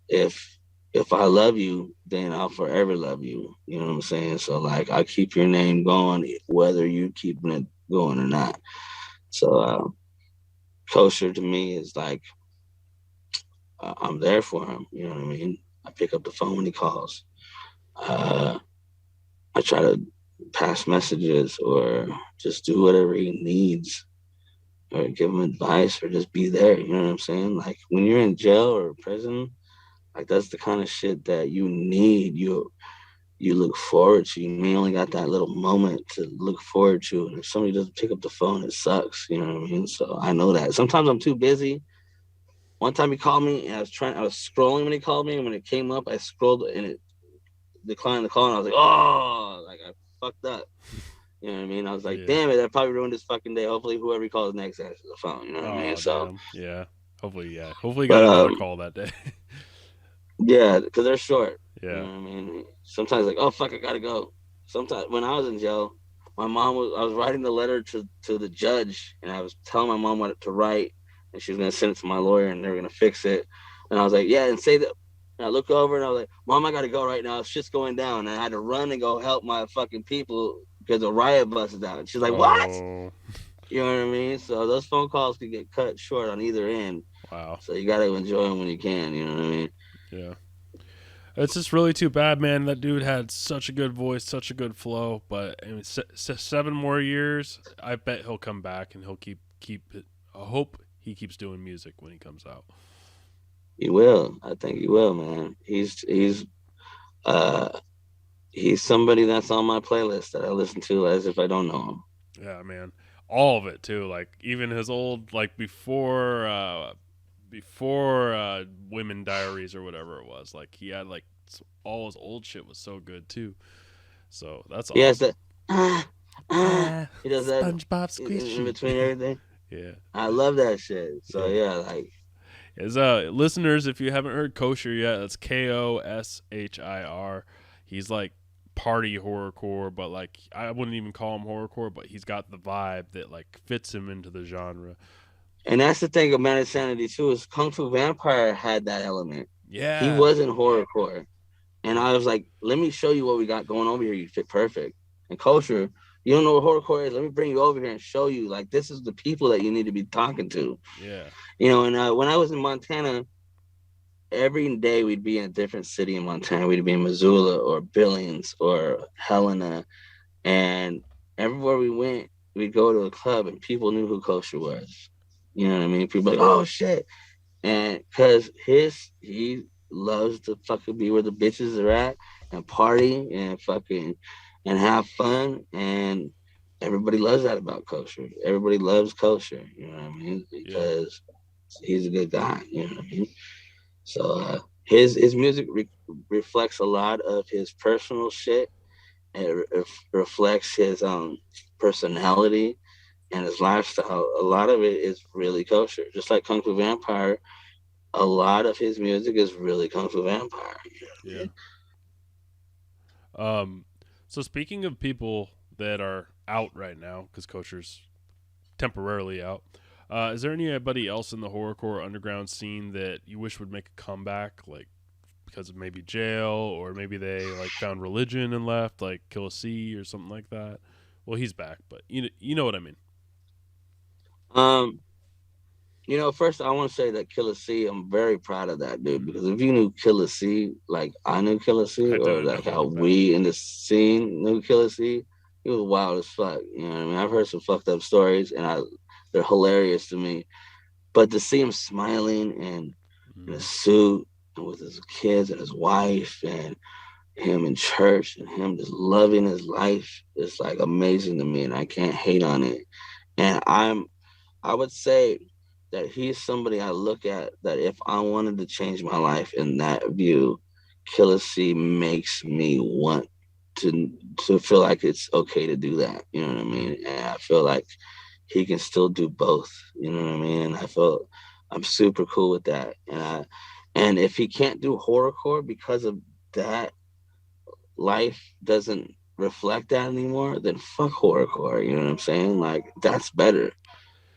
if if I love you, then I'll forever love you. You know what I'm saying? So like, I keep your name going, whether you keeping it going or not. So kosher to me is like, I'm there for him. You know what I mean? I pick up the phone when he calls. Uh, I try to pass messages or just do whatever he needs or give him advice or just be there. You know what I'm saying? Like when you're in jail or prison, like that's the kind of shit that you need. You look forward to. You may only got that little moment to look forward to. And if somebody doesn't pick up the phone, it sucks. You know what I mean? So I know that. Sometimes I'm too busy. One time he called me and I was scrolling when he called me, and when it came up, I scrolled and it declined the call, and I was like, oh, like I fucked up. You know what I mean? I was like, damn it, that probably ruined his fucking day. Hopefully, whoever he calls next answers the phone. You know what I mean? So, damn. Yeah. Hopefully, yeah. Hopefully, he got but another call that day. yeah, because they're short. You know Yeah. what I mean? Sometimes like, oh fuck, I gotta go. Sometimes when I was in jail, I was writing the letter to the judge, and I was telling my mom what to write, and she was gonna send it to my lawyer, and they were gonna fix it. And I was like, yeah, and say that. And I look over and I was like, Mom, I gotta go right now. Shit's going down. And I had to run and go help my fucking people because a riot busted out. And she's like, what? Oh. You know what I mean? So those phone calls can get cut short on either end. Wow. So you gotta enjoy them when you can. You know what I mean? Yeah. It's just really too bad, man. That dude had such a good voice, such a good flow. But I mean, 7 more years, I bet he'll come back and he'll keep it. I hope he keeps doing music when he comes out. He will. I think he will, man. Uh he's somebody that's on my playlist that I listen to as if I don't know him. Yeah, man. All of it too. Like even his old like before Women Diaries or whatever it was. Like he had like all his old shit was so good too. So that's He has awesome. that he does that SpongeBob in Squishy. between everything. Yeah. I love that shit. So Yeah. yeah, like As listeners, if you haven't heard Kosher yet, that's Koshir. He's like party horrorcore, but like I wouldn't even call him horrorcore, but he's got the vibe that like fits him into the genre. and that's the thing about Insanity too, is Kung Fu Vampire had that element. He Yeah. wasn't horrorcore. And I was like, let me show you what we got going over here. You fit perfect. And Kosher, you don't know what horrorcore is. Let me bring you over here and show you. Like, this is the people that you need to be talking to. Yeah. You know, and when I was in Montana, every day we'd be in a different city in Montana. We'd be in Missoula or Billings or Helena. And everywhere we went, we'd go to a club and people knew who Kosher was. You know what I mean? People like, oh shit. And because he loves to fucking be where the bitches are at and party and fucking and have fun, and everybody loves that about Kosher. Everybody loves Kosher, you know what I mean? Because he's a good guy, you know what I mean? So his music reflects a lot of his personal shit, and it reflects his personality and his lifestyle. A lot of it is really Kosher, just like Kung Fu Vampire. A lot of his music is really Kung Fu Vampire. You know what I mean? So speaking of people that are out right now, because Kosher's temporarily out, is there anybody else in the horrorcore underground scene that you wish would make a comeback, like because of maybe jail, or maybe they like found religion and left, like Kill C or something like that? Well, he's back, but you know what I mean. Um, you know, first I want to say that Killer C, I'm very proud of that dude, because if you knew Killer C, like I knew Killer C, I or didn't know like how about that. we in the scene knew Killer C, he was wild as fuck. You know what I mean? I've heard some fucked up stories, and they're hilarious to me. But to see him smiling and in a suit and with his kids and his wife and him in church and him just loving his life is like amazing to me, and I can't hate on it. And I would say that he's somebody I look at that if I wanted to change my life in that view, Killer C makes me want to feel like it's okay to do that. You know what I mean? And I feel like he can still do both. You know what I mean? And I feel I'm super cool with that. And if he can't do horrorcore because of that, life doesn't reflect that anymore, then fuck horrorcore. You know what I'm saying? Like that's better.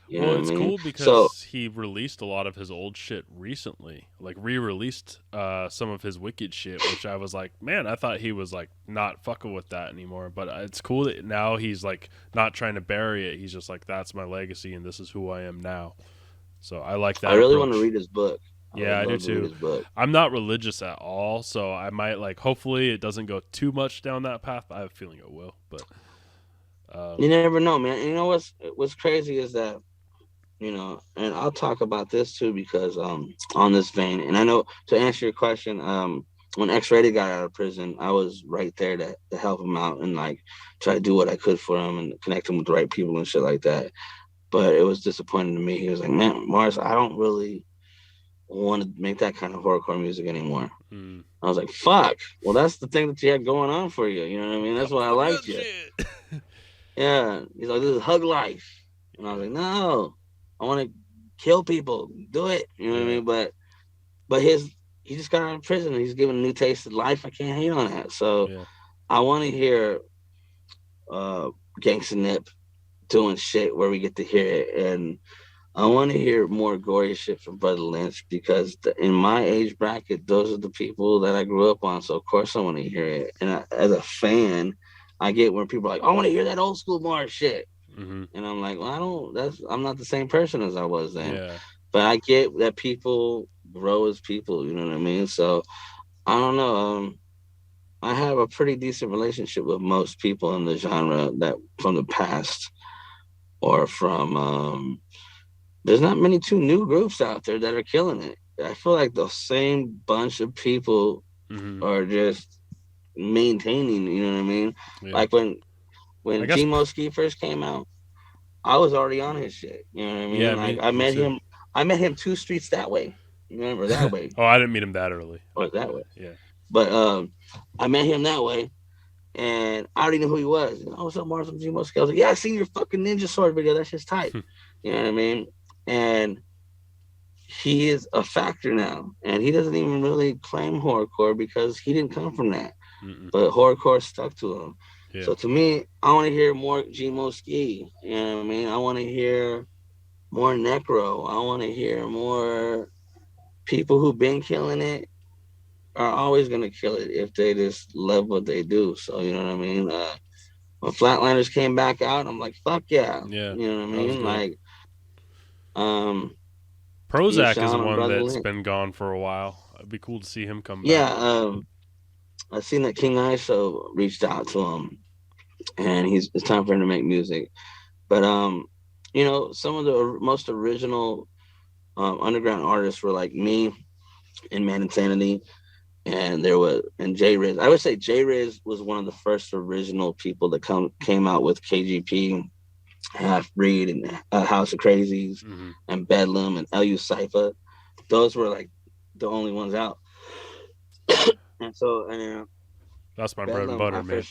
You know Well, what I it's mean? cool So because he released a lot of his old shit recently, like re-released some of his wicked shit, which I was like, man, I thought he was like not fucking with that anymore. But it's cool that now he's like not trying to bury it. He's just like, that's my legacy and this is who I am now. So I like I that really want to approach. read his book. I would I do love to read too. his book. I'm not religious at all, so I might like. Hopefully, it doesn't go too much down that path. I have a feeling it will, but You never know, man. And you know what's crazy is that, and I'll talk about this too because on this vein, and I know to answer your question, when X-Rated got out of prison, I was right there to help him out and like try to do what I could for him and connect him with the right people and shit like that. But it was disappointing to me. He was like, "Man, Mars, I don't really want to make that kind of horrorcore music anymore." I was like, "Fuck." Well, that's the thing that you had going on for you. You know what I mean? That's why I liked you. Yeah. He's like, "This is hug life," and I was like, "No, I want to kill people. Do it." You know what I mean? But he just got out of prison and he's given a new taste of life. I can't hate on that. So I want to hear Gangsta Nip doing shit where we get to hear it, and I want to hear more gory shit from Brother Lynch because in my age bracket, those are the people that I grew up on. So of course I want to hear it. And as a fan, I get when people are like, "I want to hear that old school Mars shit," and I'm like, "Well, I'm not the same person as I was then." Yeah. But I get that people grow as people. You know what I mean? So I don't know. I have a pretty decent relationship with most people in the genre that from the past or from. There's not many two new groups out there that are killing it. I feel like the same bunch of people are just maintaining. You know what I mean? Yeah. Like when Gmo Ski first came out, I was already on his shit. You know what I mean? Yeah, like me I met him 2 streets that way. You remember that way? Oh, I didn't meet him that early. Or that way? Yeah. But I met him that way. And I already knew who he was. "Oh, what's up, Mars? I'm Gmo Ski." I was like, "Yeah, I seen your fucking Ninja Sword video. That's just tight." You know what I mean? And he is a factor now, and he doesn't even really claim horrorcore because he didn't come from that. But horrorcore stuck to him. Yeah. So to me, I want to hear more Gmo Ski. You know what I mean? I want to hear more Necro. I want to hear more people who've been killing it are always gonna kill it if they just love what they do. So you know what I mean? When Flatliners came back out, I'm like, "Fuck yeah!" Yeah, you know what I mean? Like, Prozac is one that's been gone for a while. It'd be cool to see him come back. Yeah, I seen that King ISO reached out to him, and it's time for him to make music. But some of the most original underground artists were like me and Man Insanity. And J Riz. I would say J Riz was one of the first original people that came out with KGP, Half Breed, and House of Crazies, and Bedlam and LU Cypher. Those were like the only ones out. And so, that's my bread and butter, man.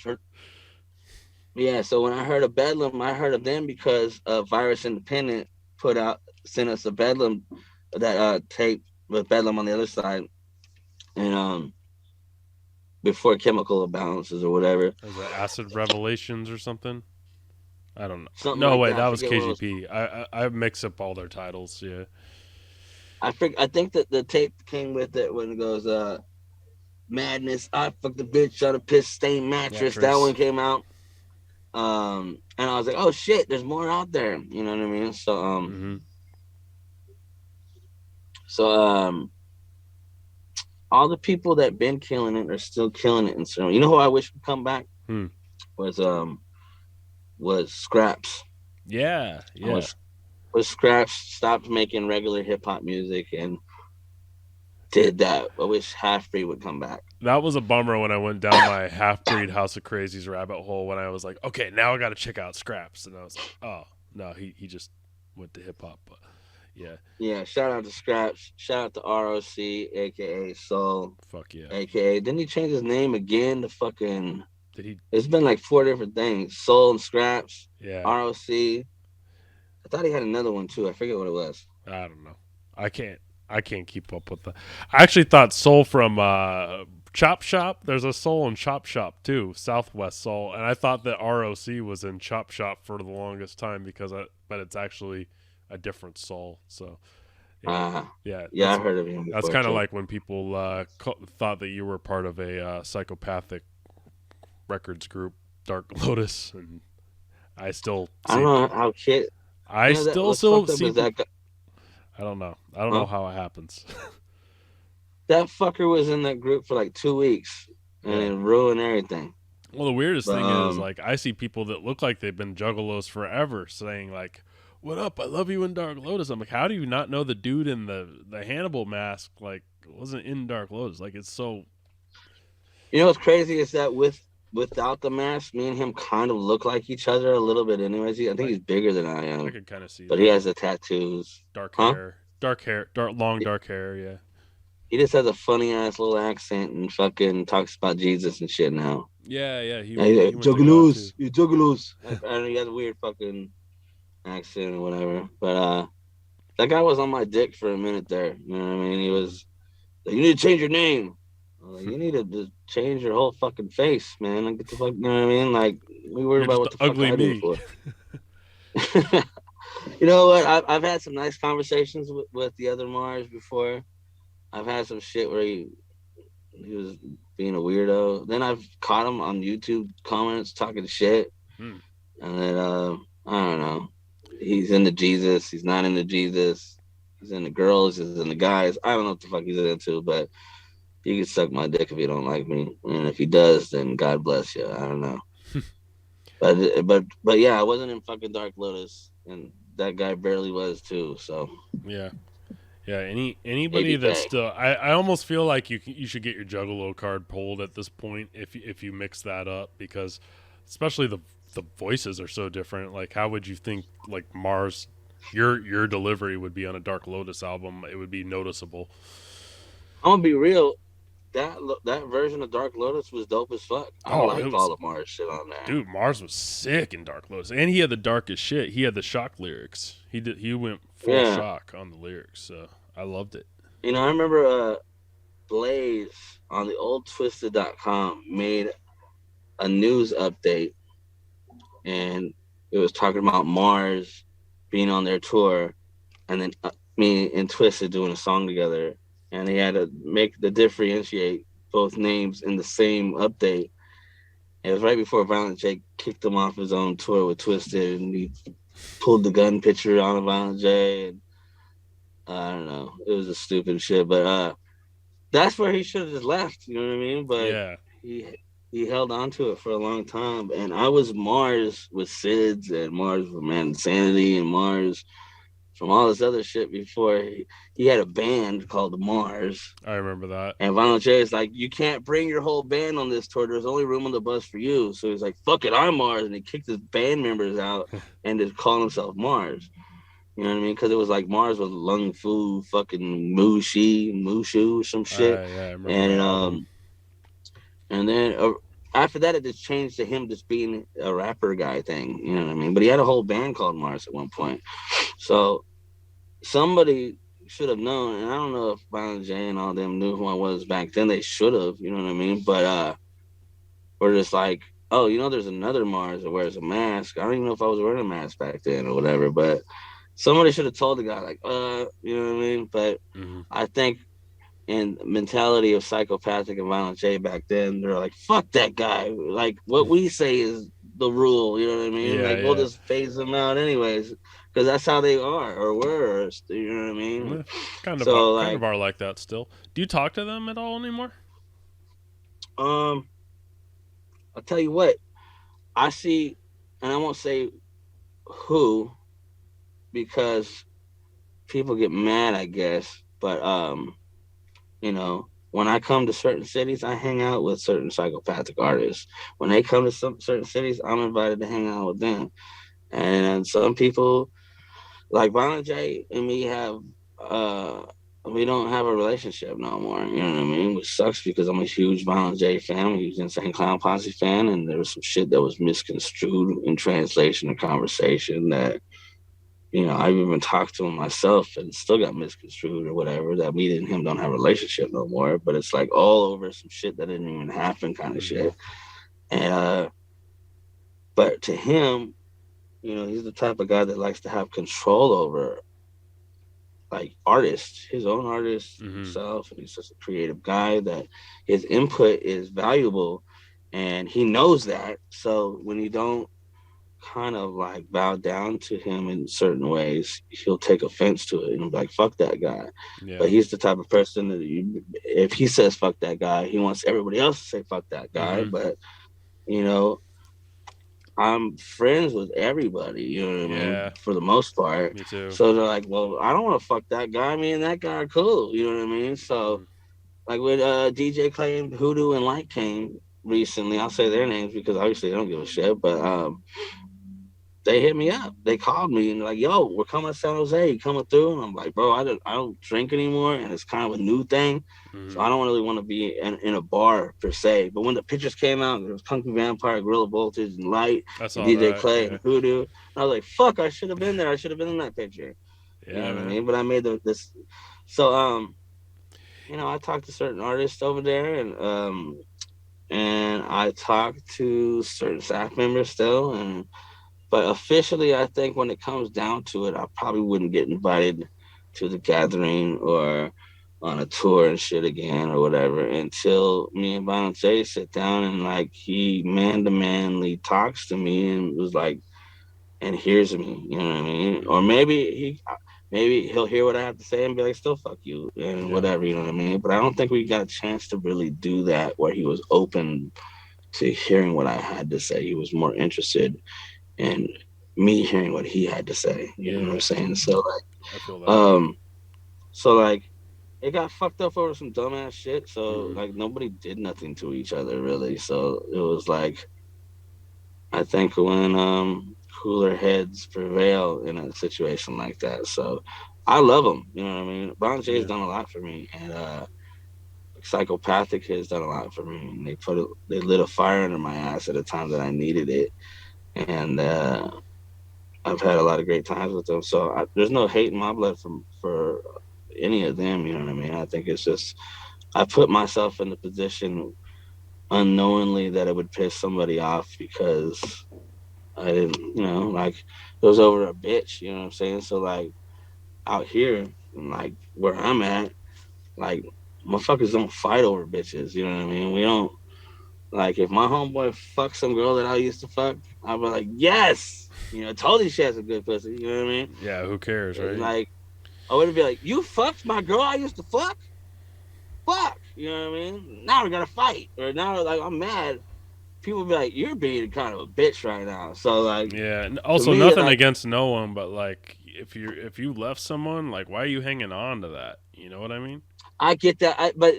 So when I heard of Bedlam, I heard of them because Virus Independent sent us a Bedlam that tape with Bedlam on the other side. And before Chemical Imbalances or whatever. Is that Acid Revelations or something? I don't know. Something no, like wait, that was KGP. I mix up all their titles, yeah. I think that the tape came with it when it goes, Madness, I fucked the bitch on a piss stained mattress. That one came out. And I was like, "Oh shit, there's more out there." You know what I mean? So, all the people that been killing it are still killing it. And so, you know who I wish would come back? Was Scraps. Yeah. Was Scraps stopped making regular hip hop music and did that. I wish Half Breed would come back. That was a bummer when I went down my Half Breed House of Crazies rabbit hole when I was like, okay, now I got to check out Scraps. And I was like, oh, no, he just went to hip hop. But yeah. Yeah, shout out to Scraps. Shout out to ROC, a.k.a. Soul. Fuck yeah. A.k.a. Didn't he change his name again to fucking... Did he? It's been like 4 different things. Soul and Scraps. Yeah. ROC. I thought he had another one too. I forget what it was. I don't know. I can't keep up with the... I actually thought Soul from Chop Shop. There's a Soul in Chop Shop too. Southwest Soul. And I thought that ROC was in Chop Shop for the longest time but it's actually a different Soul. So yeah, I heard of him before. That's kind of like when people thought that you were part of a psychopathic records group, Dark Lotus, and I still I don't know how I still see. I don't know. I don't know how it happens. that fucker was in that group for like 2 weeks and Yeah. it ruined everything. Well, the weirdest But thing is, like, I see people that look like they've been juggalos forever saying, like, "What up? I love you in Dark Lotus." I'm like, how do you not know the dude in the Hannibal mask, like, wasn't in Dark Lotus? Like, it's so. you know what's crazy is that without the mask, me and him kind of look like each other a little bit. Anyways, I think he's bigger than I I am, could kind of see but that. he has the tattoos. Dark Huh? hair, long dark hair. Yeah. He just has a funny ass little accent and fucking talks about Jesus and shit now. Yeah. He Yeah, he's like, went to God too. Juggalos, you juggalos. I don't know, he has a weird fucking accent or whatever. But that guy was on my dick for a minute there. You know what I mean? He was like, you need to change your name. I was like, you need to just change your whole fucking face, man. Like, get the fuck, you know what I mean? Like, we worry You're about just what the ugly fuck I do me. for. You know what? I've had some nice conversations with the other Mars before. I've had some shit where he was being a weirdo. Then I've caught him on YouTube comments talking shit. Hmm. And then I don't know. He's into Jesus. He's not into Jesus. He's into girls. He's into guys. I don't know what the fuck he's into, but he can suck my dick if he don't like me. And if he does, then God bless you. I don't know. but yeah, I wasn't in fucking Dark Lotus, and that guy barely was too. So Yeah. Yeah, anybody that's still, I almost feel like you should get your Juggalo card pulled at this point if you mix that up, because especially the voices are so different. Like, how would you think, like, Mars, your delivery would be on a Dark Lotus album? It would be noticeable. I'm gonna be real. That version of Dark Lotus was dope as fuck. I Oh, it liked was, all the Mars shit on there. dude. Mars was sick in Dark Lotus, and he had the darkest shit. He had the shock lyrics. He went full shock on the lyrics. So I loved it. You know, I remember Blaze on the old Twisted.com made a news update, and it was talking about Mars being on their tour, and then me and Twisted doing a song together, and they had to make the differentiate both names in the same update. It was right before Violent J kicked him off his own tour with Twisted, and he pulled the gun picture on Violent J, and I don't know, it was a stupid shit, but that's where he should have just left. You know what I mean? But yeah, he held on to it for a long time, and I was Mars with SIDS and Mars with Man Insanity and Mars from all this other shit before he had a band called Mars. I remember that. And Violent J is like, you can't bring your whole band on this tour. There's only room on the bus for you. So he's like, fuck it, I'm Mars. And he kicked his band members out and just called himself Mars. You know what I mean? Because it was like Mars was Lung Fu, fucking Mushu, or some shit. Yeah, I remember and then after that, it just changed to him just being a rapper guy thing. You know what I mean? But he had a whole band called Mars at one point. So somebody should have known, and I don't know if Violent J and all them knew who I was back then. They should have, you know what I mean? But we're just like, oh, you know, there's another Mars that wears a mask. I don't even know if I was wearing a mask back then or whatever, but somebody should have told the guy, like, you know what I mean? But I think in mentality of Psychopathic and Violent J back then, they're like, fuck that guy. Like, what we say is the rule, you know what I mean? Yeah, we'll just phase them out anyways, because that's how they are or were, you know what I mean? Kind of are like that still. Do you talk to them at all anymore? I'll tell you what, I see, and I won't say who, because people get mad, I guess. But you know, when I come to certain cities, I hang out with certain Psychopathic artists. When they come to some certain cities, I'm invited to hang out with them. And some people, like Violent J and me, have we don't have a relationship no more. You know what I mean? Which sucks because I'm a huge Violent J fan, a huge Insane Clown Posse fan, and there was some shit that was misconstrued in translation or conversation that, you know, I've even talked to him myself and still got misconstrued or whatever, that me and him don't have a relationship no more. But it's like all over some shit that didn't even happen kind of shit. And but to him, you know, he's the type of guy that likes to have control over like artists, his own artists himself. And he's just a creative guy that his input is valuable and he knows that. So when you don't kind of like bow down to him in certain ways, he'll take offense to it and be like, fuck that guy. Yeah. But he's the type of person that if he says fuck that guy, he wants everybody else to say fuck that guy. Mm-hmm. But, you know, I'm friends with everybody, you know what I mean? Yeah. For the most part. Me too. So they're like, well, I don't want to fuck that guy. Me and that guy are cool, you know what I mean? So, Mm-hmm. like with DJ Clay and Hoodoo and Light came recently, I'll say their names because obviously they don't give a shit, but they hit me up. They called me and like, "Yo, we're coming to San Jose. You coming through?" And I'm like, "Bro, I don't drink anymore, and it's kind of a new thing, so Mm-hmm. I don't really want to be in a bar per se." But when the pictures came out, there was Kung Fu Vampire, Gorilla Voltage, and Light, I and saw DJ that. Clay Yeah. and Hoodoo, and I was like, "Fuck, I should have been there. I should have been in that picture." You Yeah, know what I man. mean? But I made this. So I talked to certain artists over there, and I talked to certain staff members still, and but officially, I think when it comes down to it, I probably wouldn't get invited to the gathering or on a tour and shit again or whatever until me and Violent J sit down and like he man to manly talks to me and was like and hears me, you know what I mean? Or Mm-hmm. maybe he'll hear what I have to say and be like, still fuck you and Yeah. whatever, you know what I mean? But I don't think we got a chance to really do that where he was open to hearing what I had to say. He was more interested and me hearing what he had to say. You know what I'm Yeah. saying? So I feel like, that. it got fucked up over some dumbass shit. So Mm-hmm. like nobody did nothing to each other really. So it was like I think when cooler heads prevail in a situation like that. So I love him. You know what I mean? Bon Jay's Yeah. done a lot for me, and Psychopathic has done a lot for me. And they lit a fire under my ass at a time that I needed it, and I've had a lot of great times with them. So there's no hate in my blood for any of them. You know what I mean? I think it's just I put myself in the position unknowingly that it would piss somebody off because I didn't, like it was over a bitch. You know what I'm saying? So like out here, like where I'm at, like motherfuckers don't fight over bitches. You know what I mean? We don't. Like if my homeboy fucks some girl that I used to fuck, I'd be like, yes, totally she has a good pussy. You know what I mean? Yeah. Who cares, right? Like I wouldn't be like, you fucked my girl I used to fuck? Fuck. You know what I mean? Now we gotta fight. Or now like I'm mad. People be like, you're being kind of a bitch right now. So like Yeah. And to also, me, nothing like against no one, but like, if you left someone, like, why are you hanging on to that? You know what I mean? I get that, but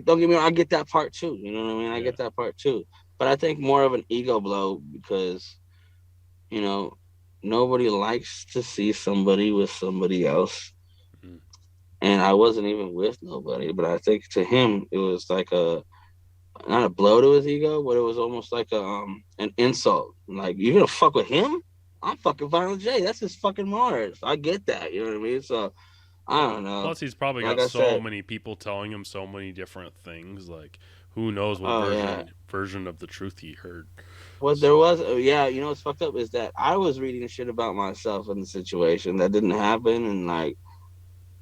don't get me wrong, I get that part too. You know what I mean? I Yeah. get that part too. But I think more of an ego blow because, you know, nobody likes to see somebody with somebody else. Mm-hmm. And I wasn't even with nobody, but I think to him it was like a not a blow to his ego, but it was almost like an insult. Like you're gonna fuck with him? I'm fucking Violent J. That's his fucking Mars. I get that. You know what I mean? So I don't know. Plus, he's probably Like got I so said, many people telling him so many different things. Like, who knows what oh yeah. version of the truth he heard? What there So, was, yeah, what's fucked up is that I was reading shit about myself in the situation that didn't happen, and like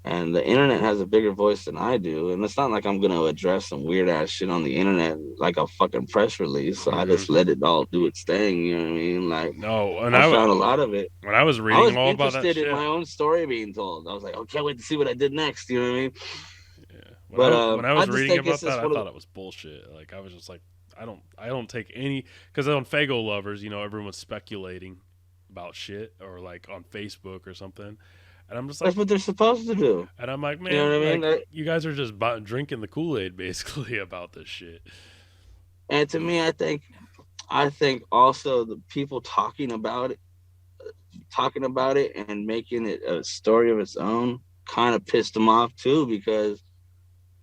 and the internet has a bigger voice than I do. And it's not like I'm gonna address some weird ass shit on the internet like a fucking press release. So I hmm just let it all do its thing. You know what I mean? Like no, and I found a lot of it. when I was I reading was all about that interested in shit, my own story being told. I was like, oh, can't wait to see what I did next. You know what I mean? yeah, But when I I was just reading think it's about that, just I one of thought it was bullshit. Like, I was just like, I don't take any because on Fago lovers, everyone's speculating about shit or like on Facebook or something, and I'm just like, that's what they're supposed to do. and I'm like, You know man, what I mean? like you guys are just drinking the Kool-Aid basically about this shit. And to me, I think also the people talking about it and making it a story of its own kind of pissed them off too because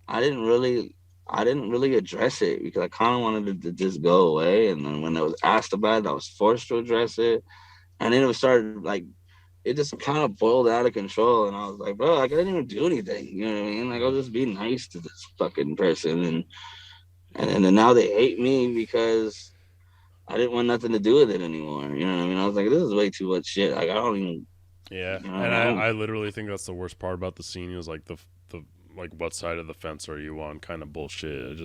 I didn't really I didn't really address it because I kind of wanted it to just go away. And then when I was asked about it, I was forced to address it. And then it was started like it just kind of boiled out of control. And I was like, bro, like, I didn't even do anything. You know what I mean? Like I was just being nice to this fucking person. And then now they hate me because I didn't want nothing to do with it anymore. You know what I mean? I was like, this is way too much shit. Like I don't even, Yeah, and I don't. I literally think that's the worst part about the scene is like the like what side of the fence are you on kind of bullshit.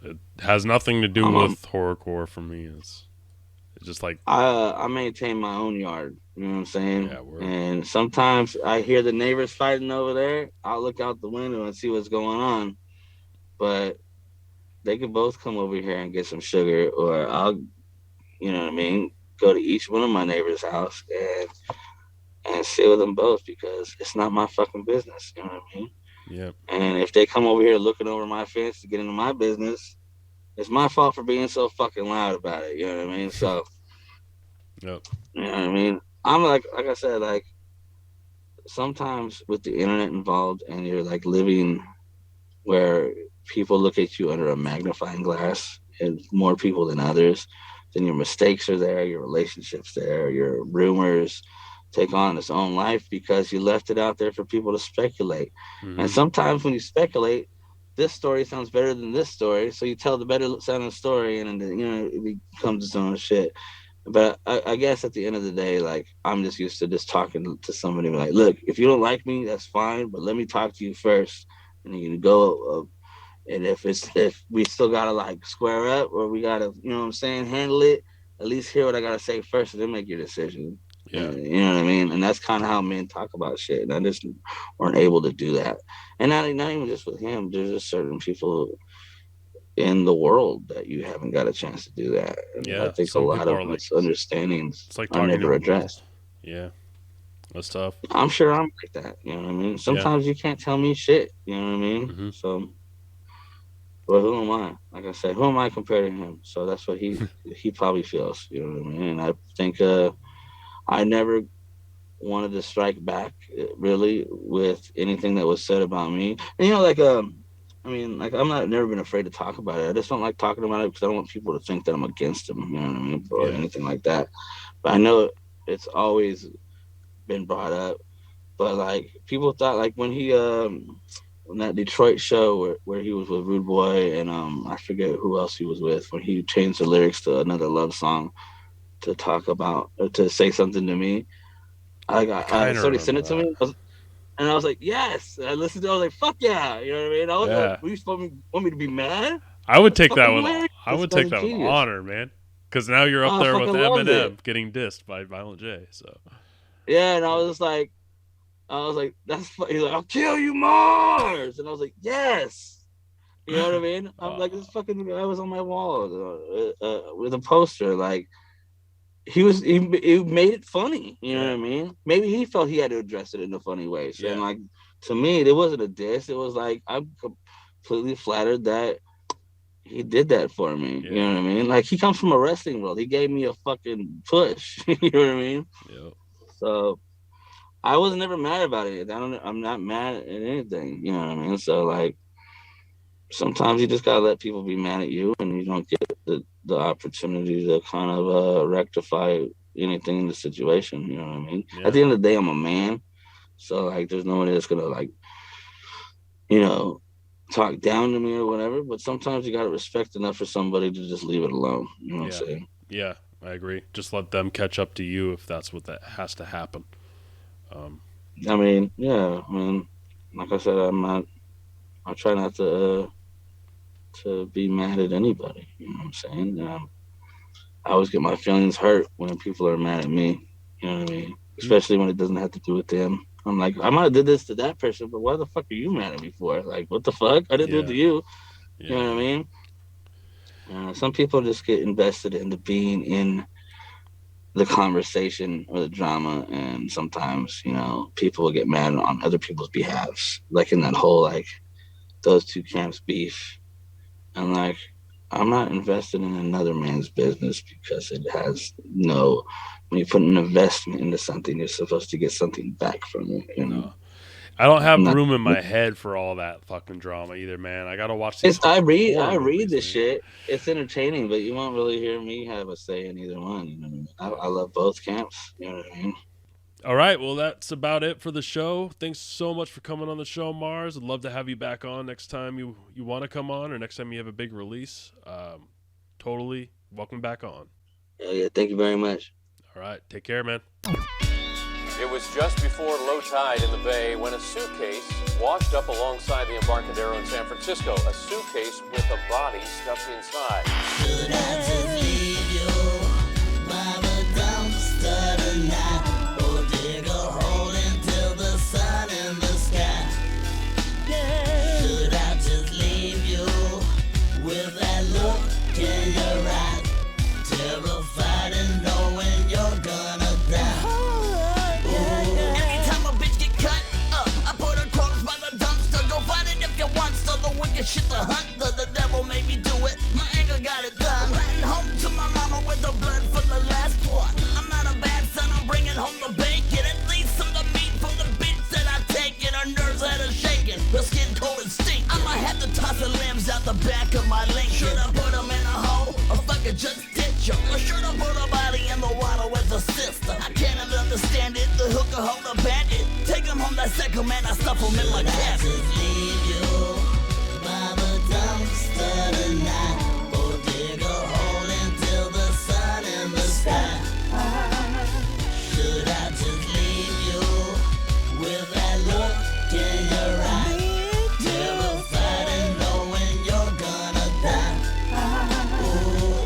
It has nothing to do I'm with horrorcore for me. It's It's just like, I maintain my own yard. You know what I'm saying? yeah, word. And sometimes I hear the neighbors fighting over there. I'll look out the window and see what's going on. But they could both come over here and get some sugar, or I'll, you know what I mean, go to each one of my neighbors' house and sit with them both because it's not my fucking business. You know what I mean? Yeah. And if they come over here looking over my fence to get into my business, it's my fault for being so fucking loud about it. You know what I mean? So, Yep. you know what I mean? I'm like I said, like sometimes with the internet involved and you're like living where people look at you under a magnifying glass and more people than others, then your mistakes are there, your relationships there, your rumors take on its own life because you left it out there for people to speculate. And Mm-hmm. sometimes when you speculate, this story sounds better than this story, so you tell the better sounding story, and then it becomes its own shit. But I guess at the end of the day, like I'm just used to just talking to somebody like, look, if you don't like me, that's fine, but let me talk to you first, and then you go. And if we still gotta like square up or we gotta, you know what I'm saying, handle it, at least hear what I gotta say first, and then make your decision. Yeah. You know what I mean? And that's kind of how men talk about shit, and I just weren't able to do that. And not even just with him. There's just certain people in the world that you haven't got a chance to do that. And I Yeah. think a Some lot people of are like, misunderstandings it's like are talking never to, addressed. yeah, that's tough. I'm sure I'm like that. You know what I mean? Yeah. Sometimes you can't tell me shit. You know what I mean? Mm-hmm. So, but who am I? Like I said, who am I compared to him? So that's what he probably feels. You know what I mean? And I think I never wanted to strike back really with anything that was said about me. And like I mean, like I'm not never been afraid to talk about it. I just don't like talking about it because I don't want people to think that I'm against them, you know what I mean, or Yeah. anything like that. But I know it's always been brought up. But like people thought like when he on that Detroit show where he was with Rude Boy and I forget who else he was with when he changed the lyrics to another love song to talk about to say something to me. I kind of Somebody sent remember it to that. me. And I was like, yes. And I listened to it. I was like, fuck yeah. You know what I mean? I was like, Yeah. were you supposed to want me to be mad? I would That's take that fucking with, hilarious. I This would guy's take a that with genius. honor, man. Because now you're up Oh, I there with fucking loved it. Eminem getting dissed by Violent J. So, Yeah, and I was like, that's funny. He's like, I'll kill you, Mars. And I was like, yes. You know what I mean? I'm like, this fucking guy was on my wall with a poster. Like, he made it funny. You know yeah. what I mean? Maybe he felt he had to address it in a funny way. So, Yeah. and like, to me, it wasn't a diss. It was like, I'm completely flattered that he did that for me. You Yeah. know what I mean? Like, he comes from a wrestling world. He gave me a fucking push. You know what I mean? Yep. So, I was never mad about it. I'm not mad at anything. You know what I mean? So like sometimes you just gotta let people be mad at you, and you don't get the opportunity to kind of rectify anything in the situation. You know what I mean? Yeah. At the end of the day, I'm a man, so like there's nobody that's gonna like you know talk down to me or whatever. But sometimes you gotta respect enough for somebody to just leave it alone. You know what Yeah. I'm saying? Yeah. I agree. Just let them catch up to you if that's what that has to happen. I mean, yeah. I mean, like I said, I'm not. I try not to be mad at anybody. You know what I'm saying? I always get my feelings hurt when people are mad at me. You know what I mean? Especially when it doesn't have to do with them. I'm like, I might have did this to that person, but why the fuck are you mad at me for? Like, what the fuck? I didn't do it to Yeah. you. You Yeah, know what I man. mean? Some people just get invested into being in the conversation or the drama, and sometimes people will get mad on other people's behalves, like in that whole like those two camps beef. I'm like, I'm not invested in another man's business because it has no. When you put an investment into something, you're supposed to get something back from it. And No. I don't I'm have not. room in my head for all that fucking drama either, man. I gotta watch these It's I horror read movies, this man. shit. It's entertaining, but you won't really hear me have a say in either one. You know what I mean? I love both camps. You know what I mean? All right, well, that's about it for the show. Thanks so much for coming on the show, Mars. I'd love to have you back on next time you want to come on or next time you have a big release. Totally welcome back on. Yeah. Thank you very much. All right, take care, man. It was just before low tide in the bay when a suitcase washed up alongside the Embarcadero in San Francisco. A suitcase with a body stuffed inside. Should I just leave you? out the back of my Lincoln. Should I put him in a hole or fucking just ditch him? Or should I put a body in the water with a sister? I can't understand it, the hooker hold a bandit. Take him home that second man, I stuff him in my cabin. Just leave you by the dumpster tonight, or dig a hole until the sun in the sky. Should I just leave you with that look in your eye, terrified and knowing you're gonna die? Ooh.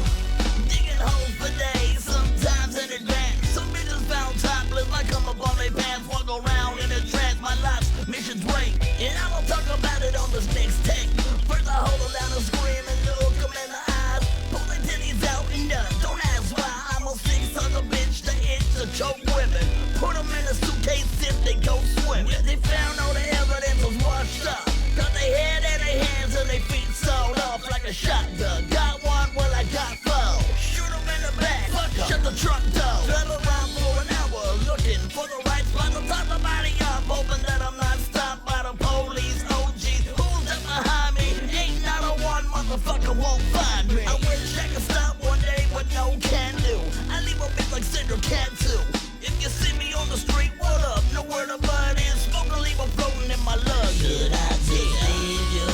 Digging holes for days, sometimes in advance. Some bitches found topless, I come up on their pants, walk around in a trance. My life's mission's great, and I don't talk about it on this next take. First I hold them down and scream and look them in the eyes, pull their titties out and don't ask why. I'm a 600 bitch, the itch to choke women. Put them in a suitcase if they go swimming. If they found all the evidence was washed up, got their head and their hands and their feet sawed off like a shotgun. Got one, well I got four. Shoot them in the back, shut the truck door. Drive around for an hour looking for the right spot to top the body up, hoping that I'm not stopped by the police. Oh geez, who's that behind me? Ain't not a one motherfucker won't find me. I wish I could stop one day, but no can do. I leave a bit like Cinder Cat too. If you see me on the street, what up? Know where the bud is, smoke a leave a floating in my luggage. Should I just leave you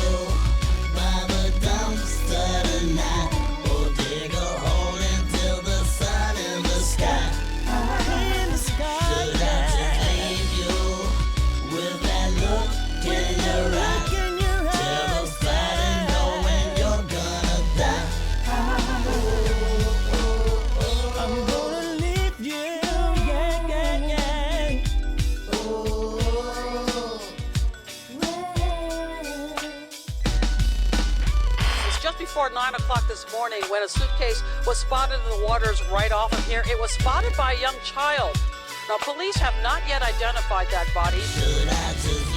by the dumpster tonight, or dig a hole until the sun in the sky? Should I just leave you with that look in your eye, terrified and knowing you're gonna die? I'm gonna leave you, It's just before 9 o'clock this morning when a suitcase was spotted in the waters right off of here. It was spotted by a young child. Now, police have not yet identified that body. Should I just